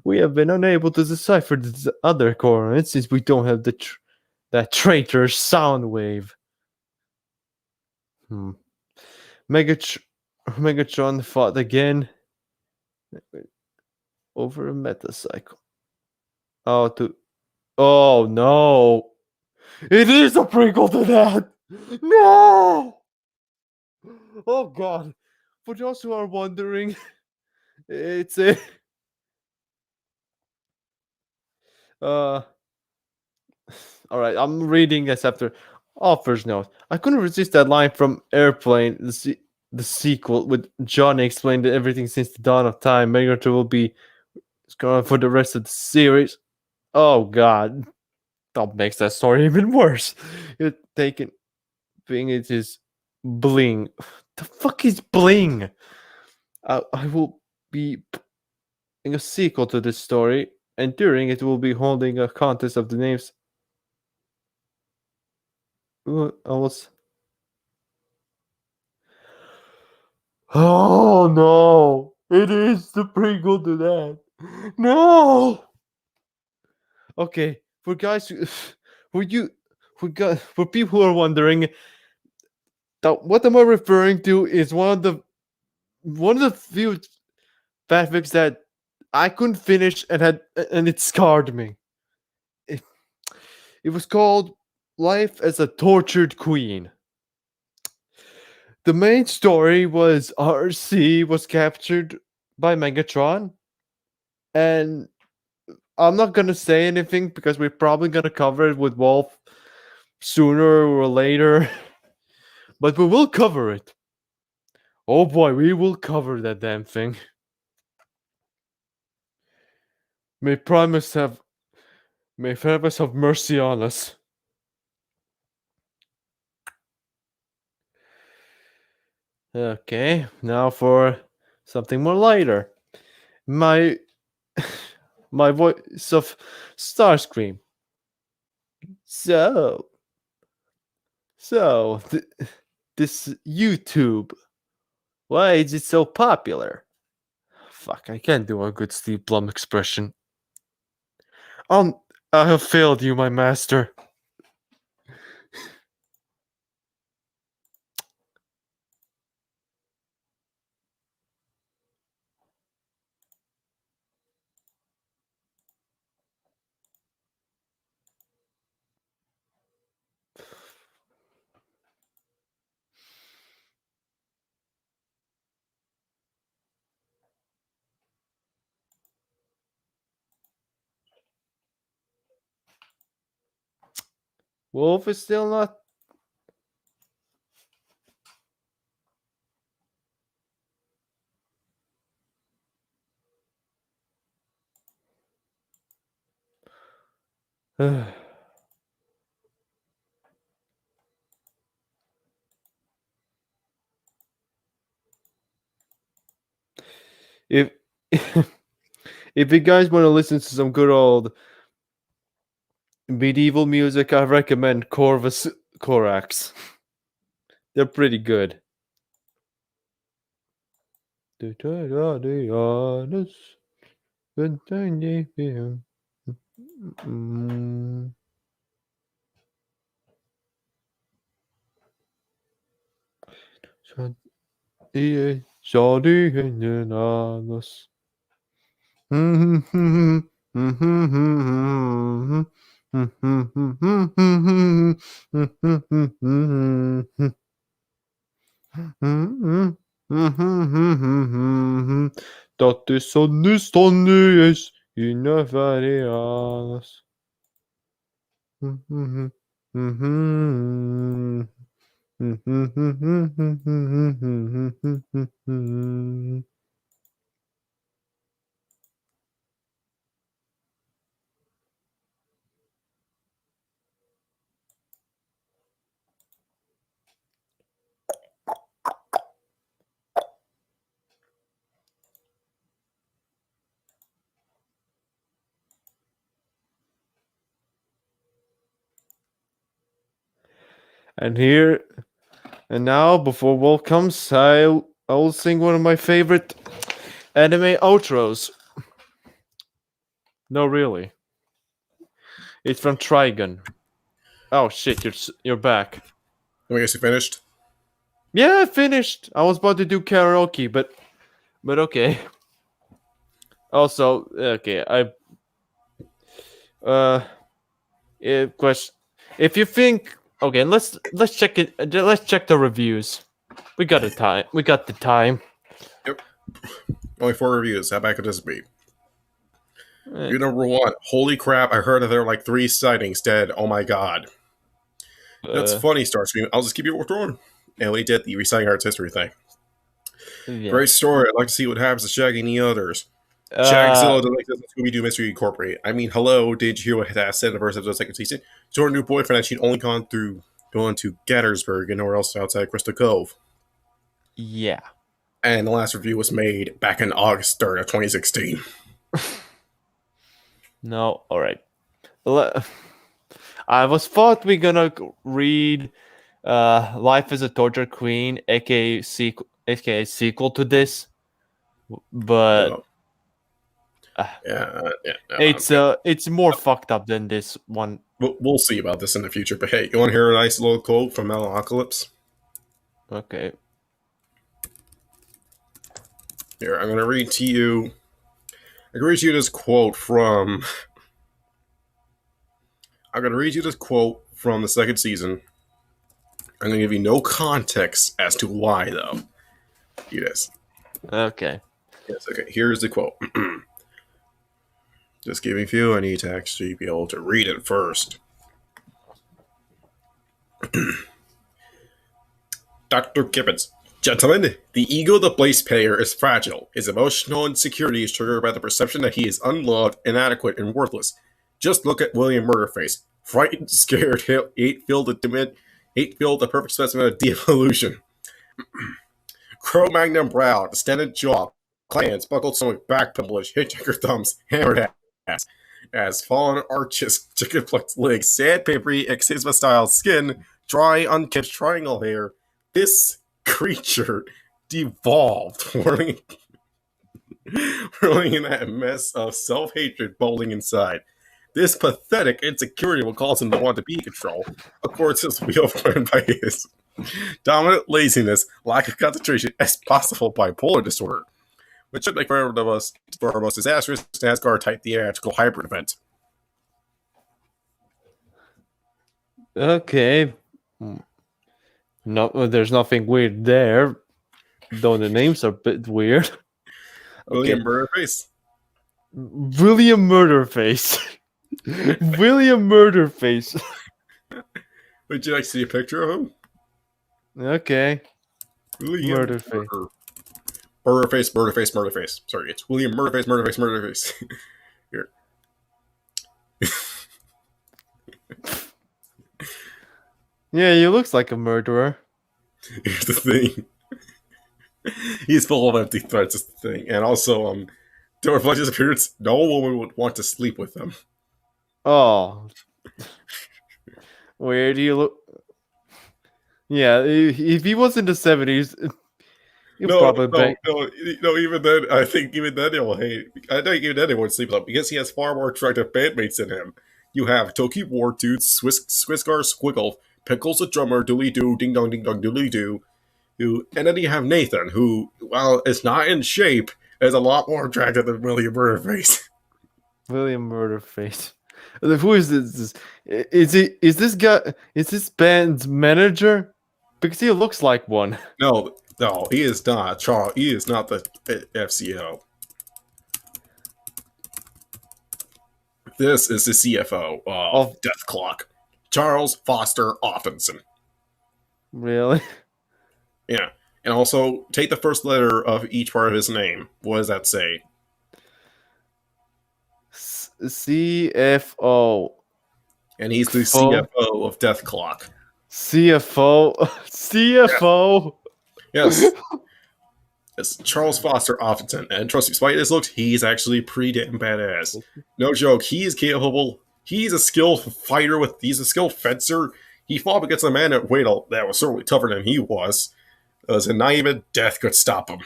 C: We have been unable to decipher the other coordinates since we don't have that traitor's sound wave. Megatron fought again over a metacycle. Oh no! It is a prequel to that! No! Oh god. For those who are wondering, it's a alright, I'm reading this after author's note. I couldn't resist that line from Airplane, the sequel, with Johnny explained that everything since the dawn of time. Megatron will be going for the rest of the series. Oh god. That makes that story even worse. You're taking being it is bling. The fuck is bling? I will be in a sequel to this story, and during it will be holding a contest of the names. I was. Oh no! It is the prequel to that. No. Okay, for guys, for people who are wondering, what am I referring to is one of the few fanfics that I couldn't finish and it scarred me. It was called Life as a Tortured Queen. The main story was RC was captured by Megatron, and I'm not gonna say anything because we're probably gonna cover it with Wolf sooner or later. But we will cover it. Oh boy, we will cover that damn thing. May Primus have mercy on us. Okay, now for something more lighter. My voice of Starscream. So this YouTube, why is it so popular? Fuck, I can't do a good Steve Blum expression. I have failed you, my master. Wolf is still not. If if you guys want to listen to some good old medieval music, I recommend Corvus Corax. They're pretty good. Dat is is Inavarianas. And now, before Wolf comes, I will sing one of my favorite anime outros. No, really. It's from Trigun. Oh shit, you're back.
A: I guess you finished?
C: Yeah, I finished. I was about to do karaoke, but okay. Also, okay, question. If you think, okay, let's check it. Let's check the reviews. We got the time.
A: Yep. Only 4 reviews. How bad could this be? Review number 1. Holy crap! I heard that there are like 3 sightings dead. Oh my god. That's funny, Starscream. I'll just keep you withdrawn. And we did the Reciting Arts History thing. Yeah. Great story. I'd like to see what happens to Shaggy and the others. Shagzilla doesn't exist in Scooby-Doo Mystery Incorporated. I mean, hello, did you hear what that said in the first episode of the second season? To her new boyfriend that she'd only gone to Gettysburg and nowhere else outside Crystal Cove.
C: Yeah.
A: And the last review was made back in August 3rd of 2016.
C: No, alright. I was thought we're gonna read Life as a Torture Queen, aka sequel to this. But it's more fucked up than this one.
A: We'll see about this in the future. But hey, you want to hear a nice little quote from Metalocalypse?
C: Okay.
A: Here, I'm going to read to you. I can read you this quote from. I'm going to read you this quote from the second season. I'm going to give you no context as to why, though. Yes.
C: Okay.
A: Yes. Okay. Here's the quote. Just giving you. I need to actually be able to read it first. Dr. Gibbons. Gentlemen, the ego of the base payer is fragile. His emotional insecurity is triggered by the perception that he is unloved, inadequate, and worthless. Just look at William Murderface. Frightened, scared, hate-filled, the perfect specimen of de-evolution. Cro-Magnon brow, distended jaw, clans, buckled stomach, back pimplish, hitchhiker thumbs, hammered ass, as fallen arches, chicken-plucked legs, sandpapery, exisma-style skin, dry, unkempt triangle hair. This creature devolved, whirling in that mess of self-hatred bubbling inside. This pathetic insecurity will cause him to want to be in control. Of course, this will be overwhelmed by his dominant laziness, lack of concentration, as possible bipolar disorder, which should make for our most disastrous NASCAR-type theatrical hybrid event.
C: Okay. No, there's nothing weird there, though the names are a bit weird.
A: William Murderface.
C: William Murderface. William Murderface.
A: Would you like to see a picture of him?
C: Okay.
A: William
C: Murderface.
A: Murderface. Sorry, it's William Murderface. Here.
C: Yeah, he looks like a murderer.
A: Here's the thing. He's full of empty threats, is the thing. And also, to reflect his appearance, no woman would want to sleep with him.
C: Oh. Where do you look? Yeah, if he was in the 70s, he'd probably bang.
A: No, even then, I think even then he'll hate. I think even then he won't sleep with him because he has far more attractive bandmates than him. You have Toki Wartooth, Swissgar Squiggle, Pickles the drummer, Dooley Doo, Ding Dong Dooley Doo, and then you have Nathan, who, while is not in shape, is a lot more attractive than William Murderface.
C: William Murderface. Who is this? Is this guy? Is this band's manager? Because he looks like one.
A: No, he is not. Charles, he is not the FCO. This is the CFO of Death Clock, Charles Foster Offenson.
C: Really?
A: Yeah, and also take the first letter of each part of his name. What does that say?
C: CFO.
A: And he's the CFO of Death Clock.
C: CFO. CFO.
A: Yes. It's Charles Foster Offenson. And trust me, despite his looks, he's actually pretty damn badass. No joke. He is capable. He's a skilled fighter. He's a skilled fencer. He fought against a man that was certainly tougher than he was. And not even death could stop him.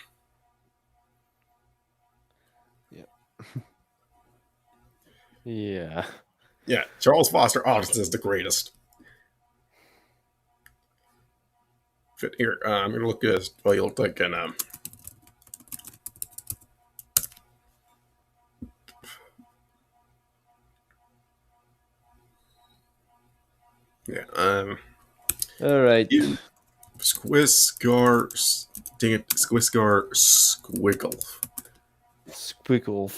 C: Yeah.
A: Yeah, Charles Foster Offenson is the greatest. Here, I'm gonna look at what you look like in yeah,
C: All right.
A: Squisgar Squiggle.
C: Squiggle.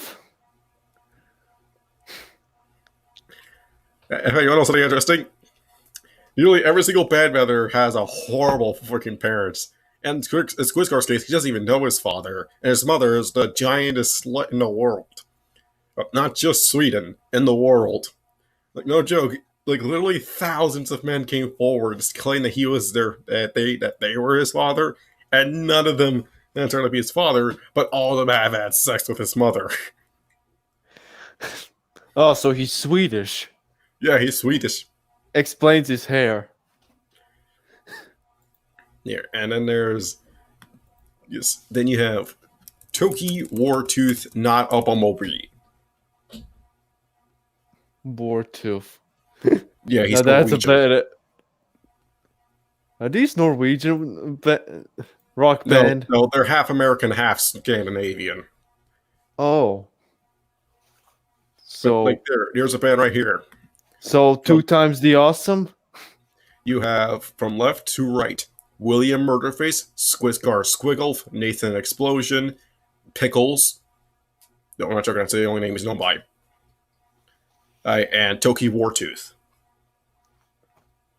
A: If you want to know something interesting, nearly every single band member has a horrible freaking parents. And in Squisgar's case, he doesn't even know his father, and his mother is the giantest slut in the world. Not just Sweden, in the world. Like, no joke. Like, literally thousands of men came forward to claim that he was that they were his father, and none of them turned out to be his father, but all of them have had sex with his mother.
C: Oh, so he's Swedish.
A: Yeah, he's Swedish.
C: Explains his hair.
A: Here, and then then you have Toki Wartooth, not up on Moby.
C: Wartooth.
A: Yeah, he's
C: now that's
A: Norwegian.
C: a bit. Are these Norwegian rock band?
A: No, they're half American, half Scandinavian.
C: Oh. So
A: like there's a band right here.
C: So two times the awesome?
A: You have from left to right William Murderface, Squisgar Squiggle, Nathan Explosion, Pickles. No, I'm not going to say the only name he's known by. And Toki Wartooth.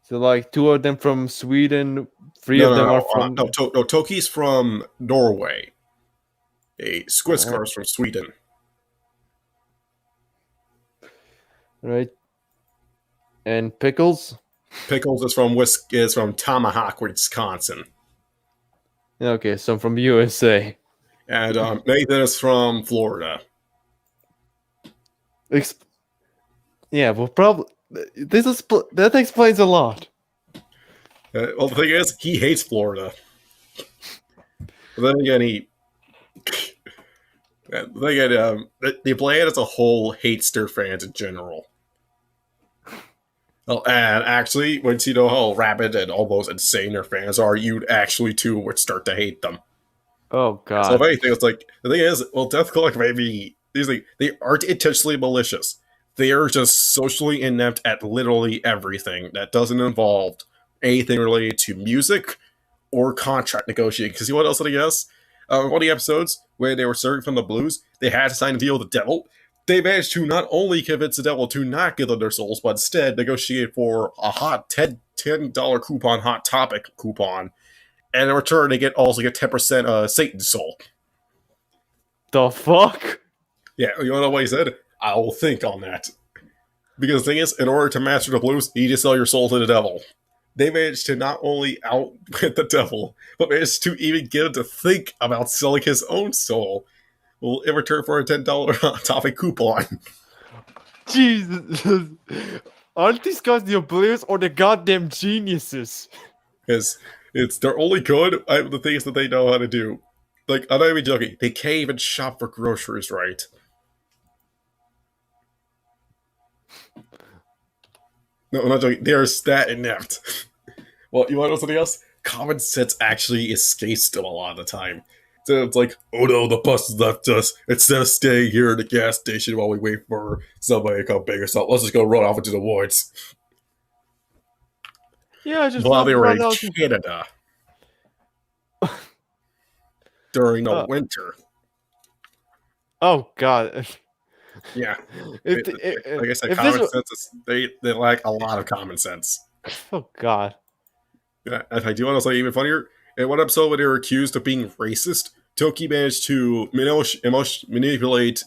C: So like 2 of them from Sweden, 3
A: No,
C: of them
A: no,
C: are
A: no,
C: from.
A: no. Toki's from Norway. A
C: Uh,
A: Squiscar's from Sweden.
C: right. And Pickles.
A: Pickles is from Tomahawk, Wisconsin,
C: Okay, so I'm from USA.
A: and Nathan is from Florida.
C: Ex- yeah, well, probably that explains a lot.
A: Well, the thing is, he hates Florida. But then again, the planet as a whole hates their fans in general. Well, and actually, once you know how rabid and almost insane their fans are, you'd actually too would start to hate them.
C: Oh
A: So if
C: God.
A: anything, it's like the thing is, well, Death Click maybe they aren't intentionally malicious. They are just socially inept at literally everything that doesn't involve anything related to music or contract negotiating. Because you know what else I guess? One of the episodes where they were serving from the blues, they had to sign a deal with the devil. They managed to not only convince the devil to not give them their souls, but instead negotiate for a hot $10 coupon, Hot Topic coupon, and in return they also get 10% Satan's soul.
C: The fuck?
A: Yeah, you know what he said? I will think on that. Because the thing is, in order to master the blues, you need to sell your soul to the devil. They managed to not only outwit the devil, but managed to even get him to think about selling his own soul. Well, in return for a $10 topic coupon.
C: Jesus. Aren't these guys the oblivious or the goddamn geniuses?
A: Because they're only good at the things that they know how to do. Like, I'm not even joking. They can't even shop for groceries right. No, I'm not joking. They are stat inept. Well, you want to know something else? Common sense actually escapes them a lot of the time. So it's like, oh no, the bus has left us. Instead of staying here at the gas station while we wait for somebody to come pick us up, let's just go run off into the woods.
C: Yeah, just
A: While they were
C: run
A: in
C: out.
A: Canada during the
C: Uh.
A: winter.
C: Oh God.
A: Yeah.
C: If,
A: Like I said,
C: if
A: common
C: this
A: sense is, they lack a lot of common sense.
C: oh God.
A: Yeah, and I do want to say even funnier. In one episode where they were accused of being racist, Toki managed to manipulate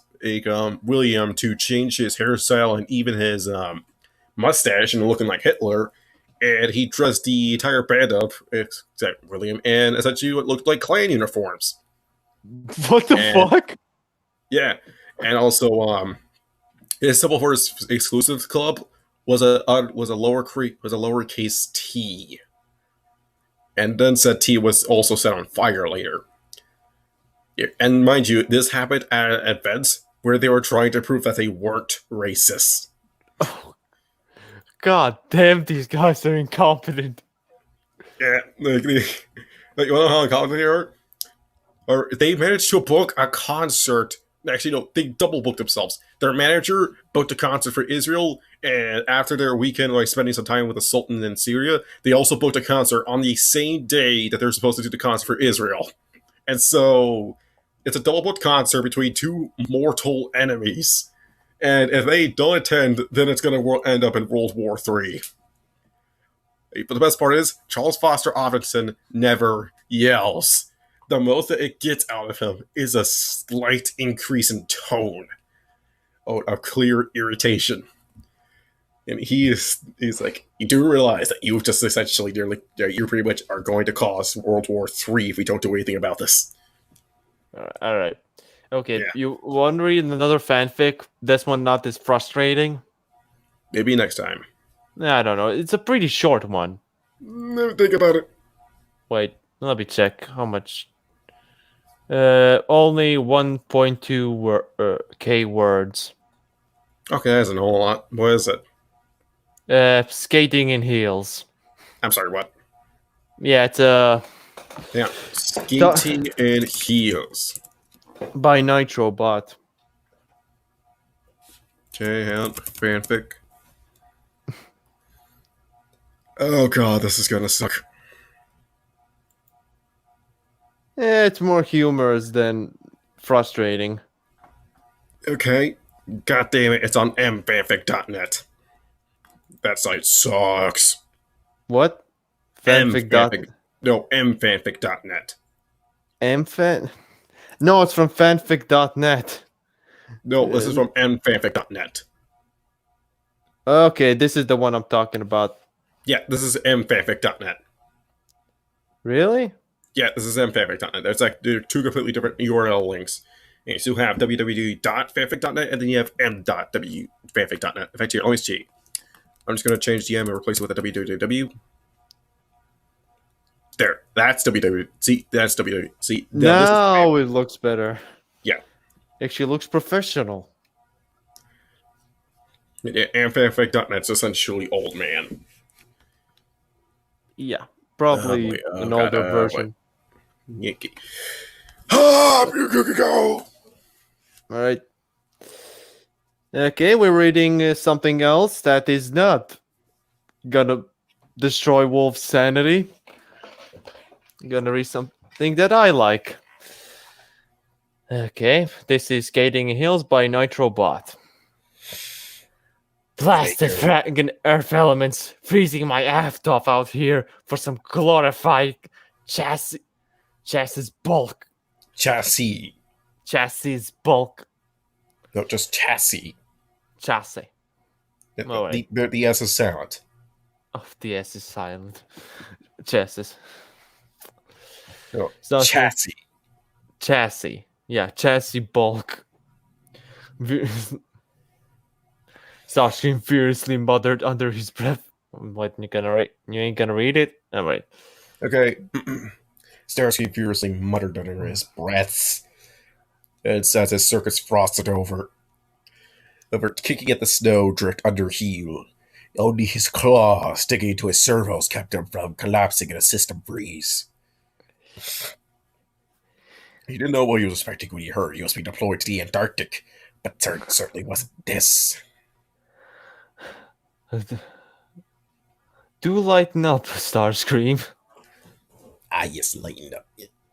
A: William to change his hairstyle and even his mustache and looking like Hitler. And he dressed the entire band up, except William, and essentially what looked like Klan uniforms.
C: What the
A: And-
C: fuck?
A: Yeah, and also his symbol for his exclusive club was a lowercase T, and then said T was also set on fire later. Yeah, and mind you, this happened at events where they were trying to prove that they weren't racist.
C: God damn, these guys are incompetent.
A: Yeah, like you know how incompetent they are? Or they managed to book a concert. Actually, no, they double booked themselves. Their manager booked a concert for Israel, and after their weekend, like spending some time with the Sultan in Syria, they also booked a concert on the same day that they're supposed to do the concert for Israel. And so it's a double booked concert between two mortal enemies. And if they don't attend, then it's going to end up in World War III. But the best part is, Charles Foster Robinson never yells. The most that it gets out of him is a slight increase in tone. Oh, a clear irritation. And he's like, you do realize that you've just essentially, you pretty much are going to cause World War III if we don't do anything about this.
C: All right. Okay,
A: Yeah.
C: you want to read another fanfic? This one not as frustrating.
A: Maybe next time.
C: I don't know. It's a pretty short one.
A: Never think about it.
C: Wait, let me check how much. Only 1.2 k words.
A: Okay, that's a whole lot. What is it?
C: Skating in heels.
A: I'm sorry, what?
C: Yeah, it's
A: Yeah, skating in heels.
C: by Nitrobot.
A: Okay, help, fanfic. Oh god, this is gonna suck.
C: It's more humorous than frustrating.
A: Okay, god damn it, it's on mfanfic.net. That site sucks.
C: What? Fanfic dot
A: mfanfic.net.
C: mfan? No, it's from fanfic.net.
A: No, this is from mfanfic.net.
C: Okay, this is the one I'm talking about.
A: Yeah, this is mfanfic.net.
C: Really?
A: Yeah, this is mfanfic.net. There's like they're two completely different URL links. And you still have www.fanfic.net and then you have m.fanfic.net. In fact, here, let me see. I'm just going to change the M and replace it with a www. There, that's www. See, that's www. See,
C: now it looks better.
A: Yeah.
C: Actually looks professional.
A: Yeah, mfanfic.net's essentially old man.
C: Yeah, probably an older version.
A: Go.
C: All right. Okay, we're reading something else that is not gonna destroy Wolf's sanity. Gonna read something that I like. Okay, this is Skating Hills by Nitrobot. Blasted fragging earth elements, freezing my aft off out here for some glorified chassis bulk.
A: Chassis.
C: Bulk.
A: No, just chassis.
C: Chassis.
A: The S is silent.
C: Oh, the S is silent. Chassis.
A: No,
C: So
A: chassis.
C: Chassis. Yeah, chassis bulk. Starscream furiously muttered under his breath. What, you ain't gonna read it? All right.
A: Okay. Starscream furiously muttered under his breaths. And as his circuits frosted over kicking at the snow drift under heel. Only his claws sticking to his servos kept him from collapsing in a system freeze. He didn't know what he was expecting when he heard he was being deployed to the Antarctic, but certainly wasn't this.
C: Do lighten up, Starscream.
A: Yes, lighten up.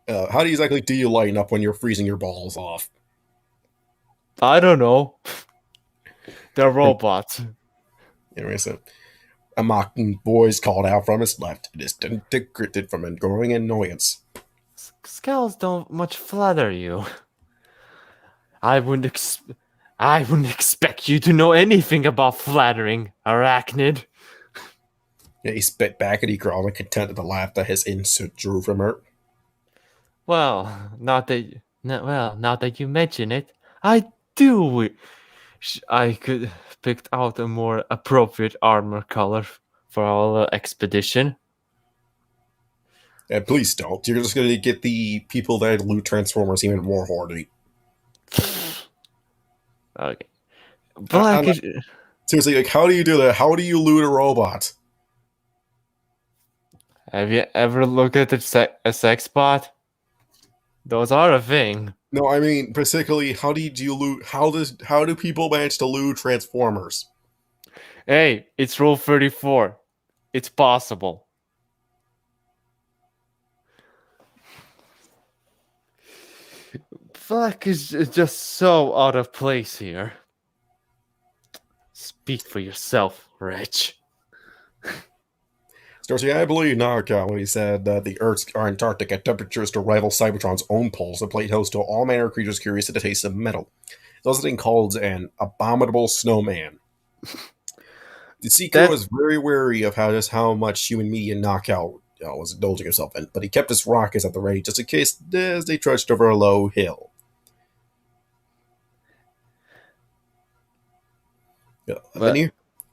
A: How exactly do you lighten up when you're freezing your balls off?
C: I don't know. They're robots.
A: Anyway, so a mocking voice called out from his left, and disintegrated from a growing annoyance.
C: Scowls don't much flatter you. I wouldn't expect you to know anything about flattering, Arachnid.
A: Yeah, he spit back and he growled in content at the laugh that his insult drew from her.
C: Well, now that you mention it, I do wish I could have picked out a more appropriate armor color for our expedition.
A: And please don't. You're just going to get the people that loot Transformers even more horny.
C: Okay. Black is...
A: Seriously, like, how do you do that? How do you loot a robot?
C: Have you ever looked at a sex bot? Those are a thing.
A: No, I mean, particularly, how do you loot? How do people manage to loot Transformers?
C: Hey, it's Rule 34. It's possible. Black is just so out of place here. Speak for yourself, Rich.
A: Starsky, I believe Knockout when he said that the Earth's Antarctic at temperatures to rival Cybertron's own poles and played host to all manner of creatures curious to the taste of metal. Those thing called an abominable snowman. The Seeker was very wary of how much human media Knockout was indulging himself in, but he kept his rockets at the ready just in case as they trudged over a low hill.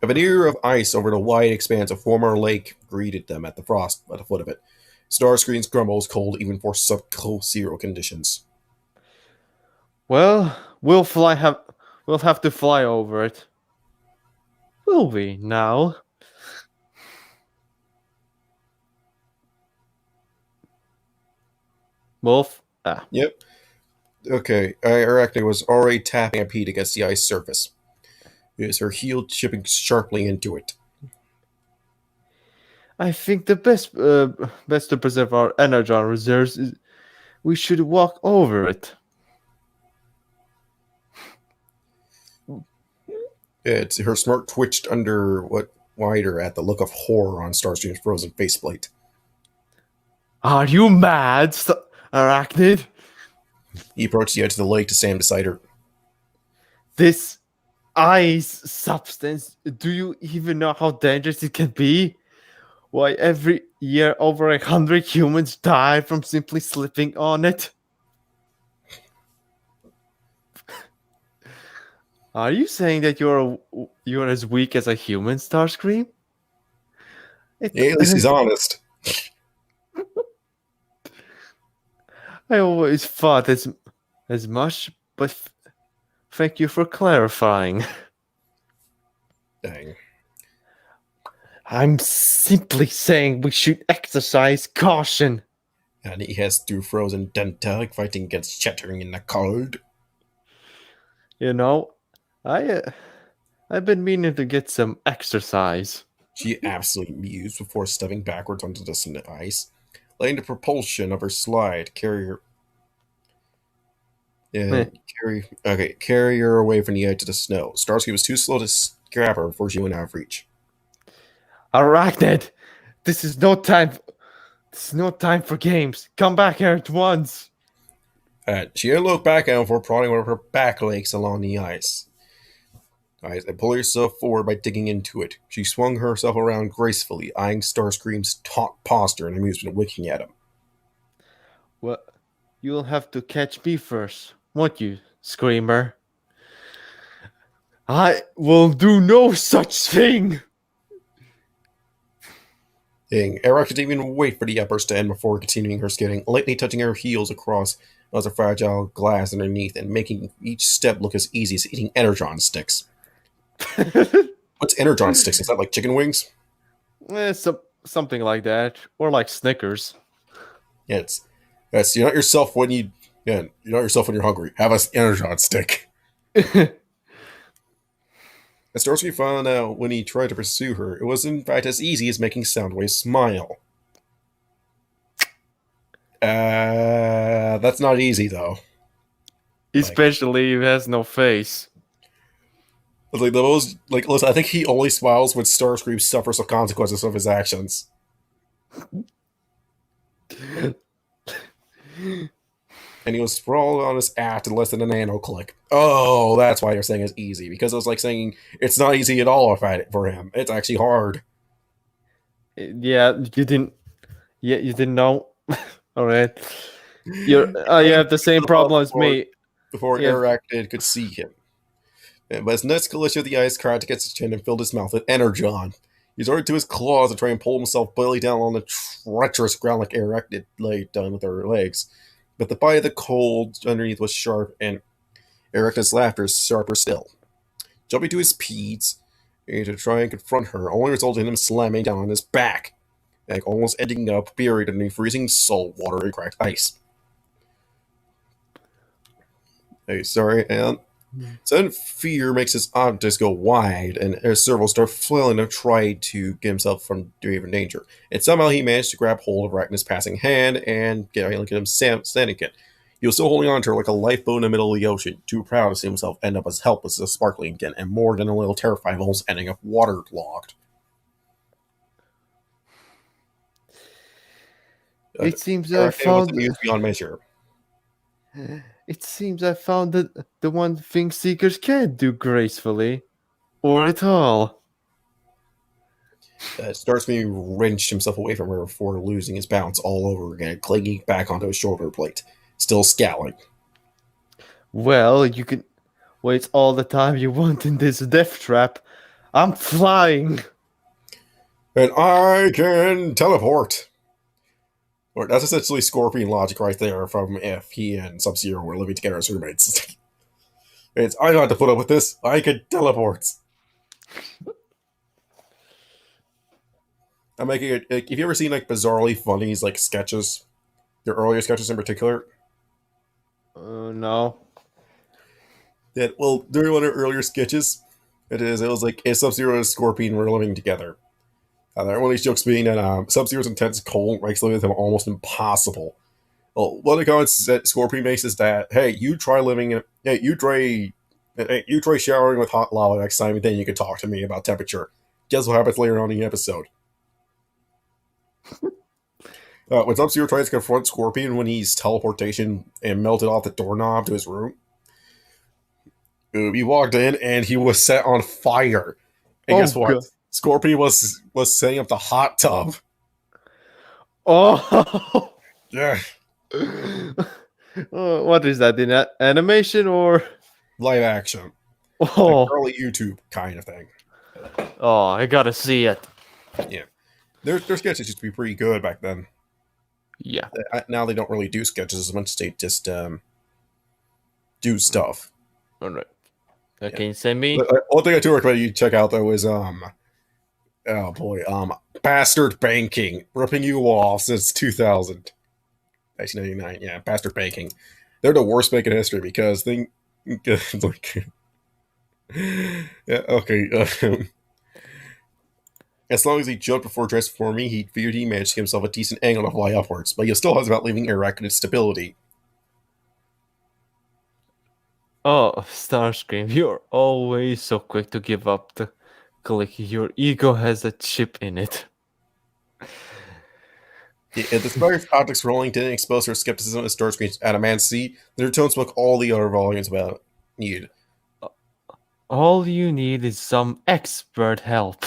A: A veneer of ice over the wide expanse of former lake greeted them at the foot of it. Starscream's grumbles cold even for sub-zero conditions.
C: Well, we'll have to fly over it. Will we now? Wolf? Ah.
A: Yep. Okay, Arachne was already tapping a Pete against the ice surface. It was her heel chipping sharply into it.
C: I think the best to preserve our energon reserves is we should walk over it.
A: Her smirk twitched under what wider at the look of horror on Starscream's frozen faceplate.
C: Are you mad, Arachnid?
A: He approached the edge of the lake to stand beside her.
C: This ice substance, do you even know how dangerous it can be? Why, every year over 100 humans die from simply slipping on it. Are you saying that you're as weak as a human, Starscream?
A: Yeah, at least he's honest.
C: I always thought as much, but thank you for clarifying.
A: Dang.
C: I'm simply saying we should exercise caution.
A: And he heads through frozen Dentag, fighting against shattering in the cold.
C: You know, I've been meaning to get some exercise.
A: She absolutely mused before stepping backwards onto the ice, letting the propulsion of her slide carry her. Carry her away from the edge of the snow. Starsky was too slow to grab her before she went out of reach.
C: Arachnid, this is no time. This is no time for games. Come back here at once.
A: She didn't look back at him before prodding one of her back legs along the ice. And pulled herself forward by digging into it. She swung herself around gracefully, eyeing Starscream's taut posture and amusement, winking at him.
C: Well, you'll have to catch me first, won't you, Screamer? I will do no such thing!
A: Arak didn't even wait for the uppers to end before continuing her skating, lightly touching her heels across the fragile glass underneath and making each step look as easy as eating Energon sticks. What's Energon sticks? Is that like chicken wings?
C: Something like that. Or like Snickers.
A: Yeah, it's you're not yourself when you're not yourself when you're hungry. Have an Energon stick. As Starsky found out when he tried to pursue her, it was in fact as easy as making Soundwave smile. That's not easy though.
C: Especially if he has no face.
A: It's like the most listen, I think he only smiles when Starscream suffers the consequences of his actions. And he was sprawled on his ass in less than a nano click. Oh, that's why you're saying it's easy. Because it was like saying it's not easy at all for him. It's actually hard.
C: Yeah, you didn't know. All right. You have the same problem as me.
A: Before Arachnid could see him. But his nuts collision with the ice cracked against his chin and filled his mouth with Energon. He resorted to his claws to try and pull himself belly down on the treacherous ground like Arachnid laid down with her legs. But the bite of the cold underneath was sharp, and Arachnid's laughter is sharper still. Jumping to his pedes to try and confront her only resulted in him slamming down on his back, like almost ending up buried underneath freezing salt water and cracked ice. Hey, sorry, and sudden fear makes his optics go wide, and his servos start flailing to try to get himself from even danger. And somehow he managed to grab hold of Arachnid's passing hand and get him standing again. He was still holding on to her like a lifeboat in the middle of the ocean, too proud to see himself end up as helpless as Sparkling again, and more than a little terrified of almost ending up waterlogged.
C: It seems I found
A: amused beyond measure.
C: It seems I found the one thing Seekers can't do gracefully, or at all.
A: Starscream wrenched himself away from her before losing his balance all over again, clinging back onto his shoulder plate, still scowling.
C: Well, you can wait all the time you want in this death trap. I'm flying.
A: And I can teleport. Or that's essentially Scorpion logic right there from if he and Sub-Zero were living together as roommates. I don't have to put up with this. I can teleport. I'm making it. Like, have you ever seen like Bizarrely Funny's like sketches? Their earlier sketches in particular?
C: No.
A: Yeah, well, during one of their earlier sketches, it was like if Sub-Zero and Scorpion were living together. One of these jokes being that Sub-Zero's intense cold makes living with him almost impossible. Well, one of the comments that Scorpion makes is that, hey, you try showering with hot lava next time, and then you can talk to me about temperature. guess what happens later on in the episode? When Sub-Zero tries to confront Scorpion when he's teleportation and melted off the doorknob to his room, he walked in and he was set on fire. And guess what?
C: God.
A: Scorpion was setting up the hot tub.
C: Oh,
A: Yeah,
C: what is that? In animation or?
A: live action,
C: Oh,
A: like early YouTube kind of thing.
C: oh, I gotta see it.
A: Their sketches used to be pretty good back then.
C: Yeah.
A: Now they don't really do sketches as much as they just do stuff.
C: All right. Can you send me?
A: One thing I do recommend you check out though is oh boy, Bastard Banking, ripping you off since 2000. 1999, yeah, Bastard Banking. They're the worst bank in history because they like yeah, okay. As long as he jumped before transforming, he figured he managed to give himself a decent angle to fly upwards, but he still has about leaving erect in its stability.
C: Oh, Starscream, you're always so quick to give up the click. Your ego has a chip in it.
A: If the Spider's optics rolling didn't expose her skepticism of Starscream's adamancy, their tone spoke all the other volumes about needed.
C: All you need is some expert help.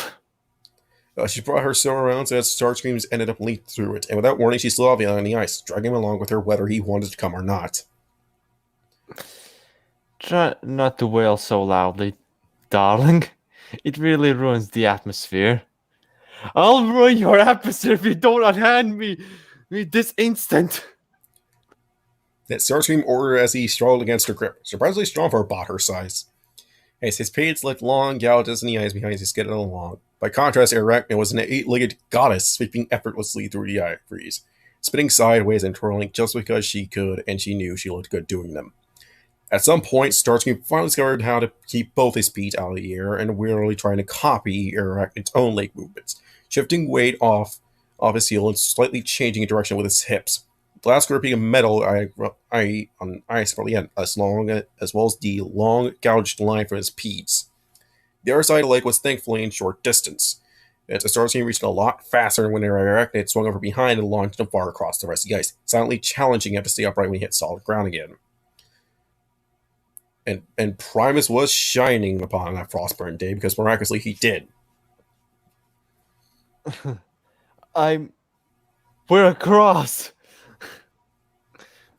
A: She brought her sword around so that Starscream's ended up leaped through it, and without warning, she slid off on the ice, dragging him along with her whether he wanted to come or not.
C: Try not to wail so loudly, darling. It really ruins the atmosphere. I'll ruin your atmosphere if you don't unhand me this instant.
A: That Starscream ordered as he struggled against her grip, surprisingly strong for a bot her size. As his pants left long gouges in the eyes behind his skidded along. By contrast, Arachne was an eight-legged goddess sweeping effortlessly through the ivories, spinning sideways and twirling just because she could, and she knew she looked good doing them. At some point, Starscream finally discovered how to keep both his feet out of the air and wearily trying to copy Arachne's own leg movements, shifting weight off his heel and slightly changing in direction with his hips. The last gripping a metal on ice for the end, as well as the long gouged line from his pedes. The other side of the lake was thankfully in short distance. The Starscream reached a lot faster when Arachne had swung over behind and launched him far across the rest of the ice, silently challenging him to stay upright when he hit solid ground again. And Primus was shining upon that frostburn day because miraculously he did.
C: We're across.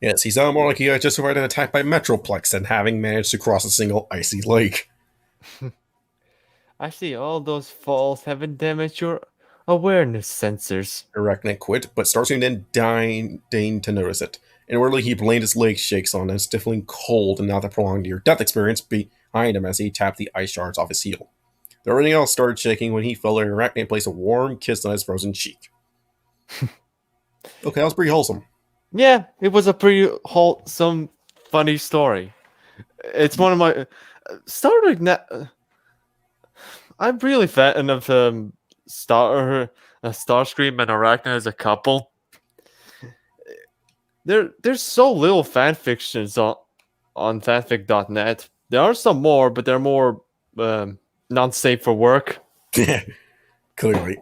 A: Yes, he sounded more like he had just survived an attack by Metroplex than having managed to cross a single icy lake.
C: I see all those falls haven't damaged your awareness sensors.
A: Arachne quit, but Starscream didn't deign to notice it. Inwardly, he blamed his leg shakes on his stifling cold and not the prolonged near-death experience behind him as he tapped the ice shards off his heel. Everything else started shaking when he felt Arachne place a warm kiss on his frozen cheek. Okay, that was pretty wholesome.
C: Yeah, it was a pretty wholesome, funny story. It's one of my I'm really fan of Starscream and Arachne as a couple. There's so little fan fictions on fanfic.net. There are some more, but they're more not safe for work.
A: Clearly.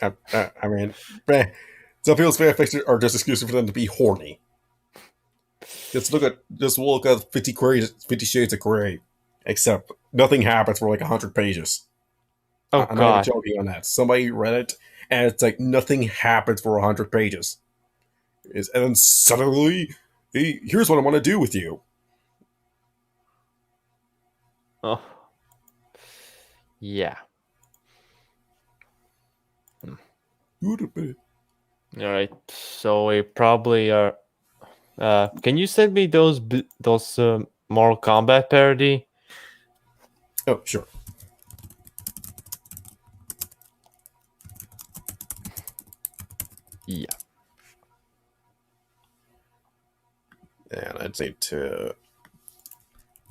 A: I mean, some people's fan fictions are just excuses for them to be horny. Just look at 50 Shades of Grey. Except nothing happens for like 100 pages.
C: Oh,
A: I'm
C: God.
A: not even joking on that. Somebody read it, and it's like nothing happens for 100 pages. And then suddenly, hey, here's what I want to do with you.
C: Oh. Yeah. Alright, so we probably are... can you send me those Mortal Kombat parody?
A: Oh, sure.
C: Yeah.
A: And I'd say to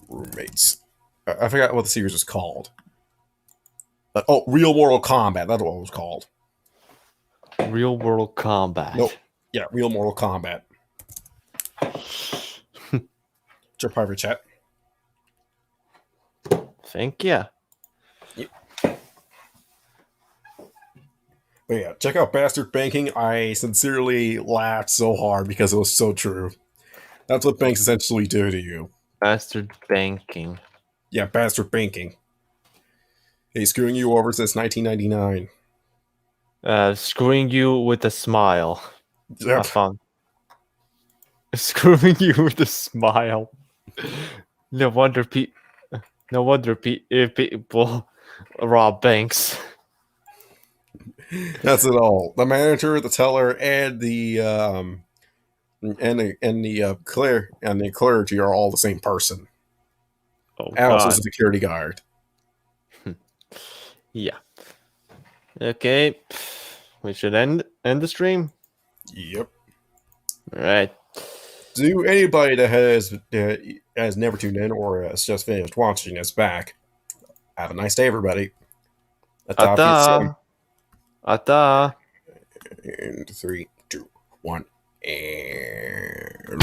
A: roommates. I forgot what the series was called. Real Mortal Kombat. That's what it was called.
C: Real World Combat.
A: Nope. Yeah, Real Mortal Kombat. Your private chat.
C: Thank you.
A: Yep. But yeah, check out Bastard Banking. I sincerely laughed so hard because it was so true. That's what banks essentially do to you.
C: Bastard banking.
A: Yeah, Bastard Banking. He's screwing you over since 1999.
C: Screwing you with a smile.
A: Yep.
C: Have fun. Screwing you with a smile. No wonder people rob banks.
A: That's it all. The manager, the teller, and the clergy are all the same person.
C: Oh
A: And also
C: god.
A: the security guard.
C: Yeah. Okay. We should end the stream.
A: Yep.
C: All right.
A: Do anybody that has never tuned in or has just finished watching us back, have a nice day, everybody.
C: Ata. Ata.
A: In 3, 2, 1, and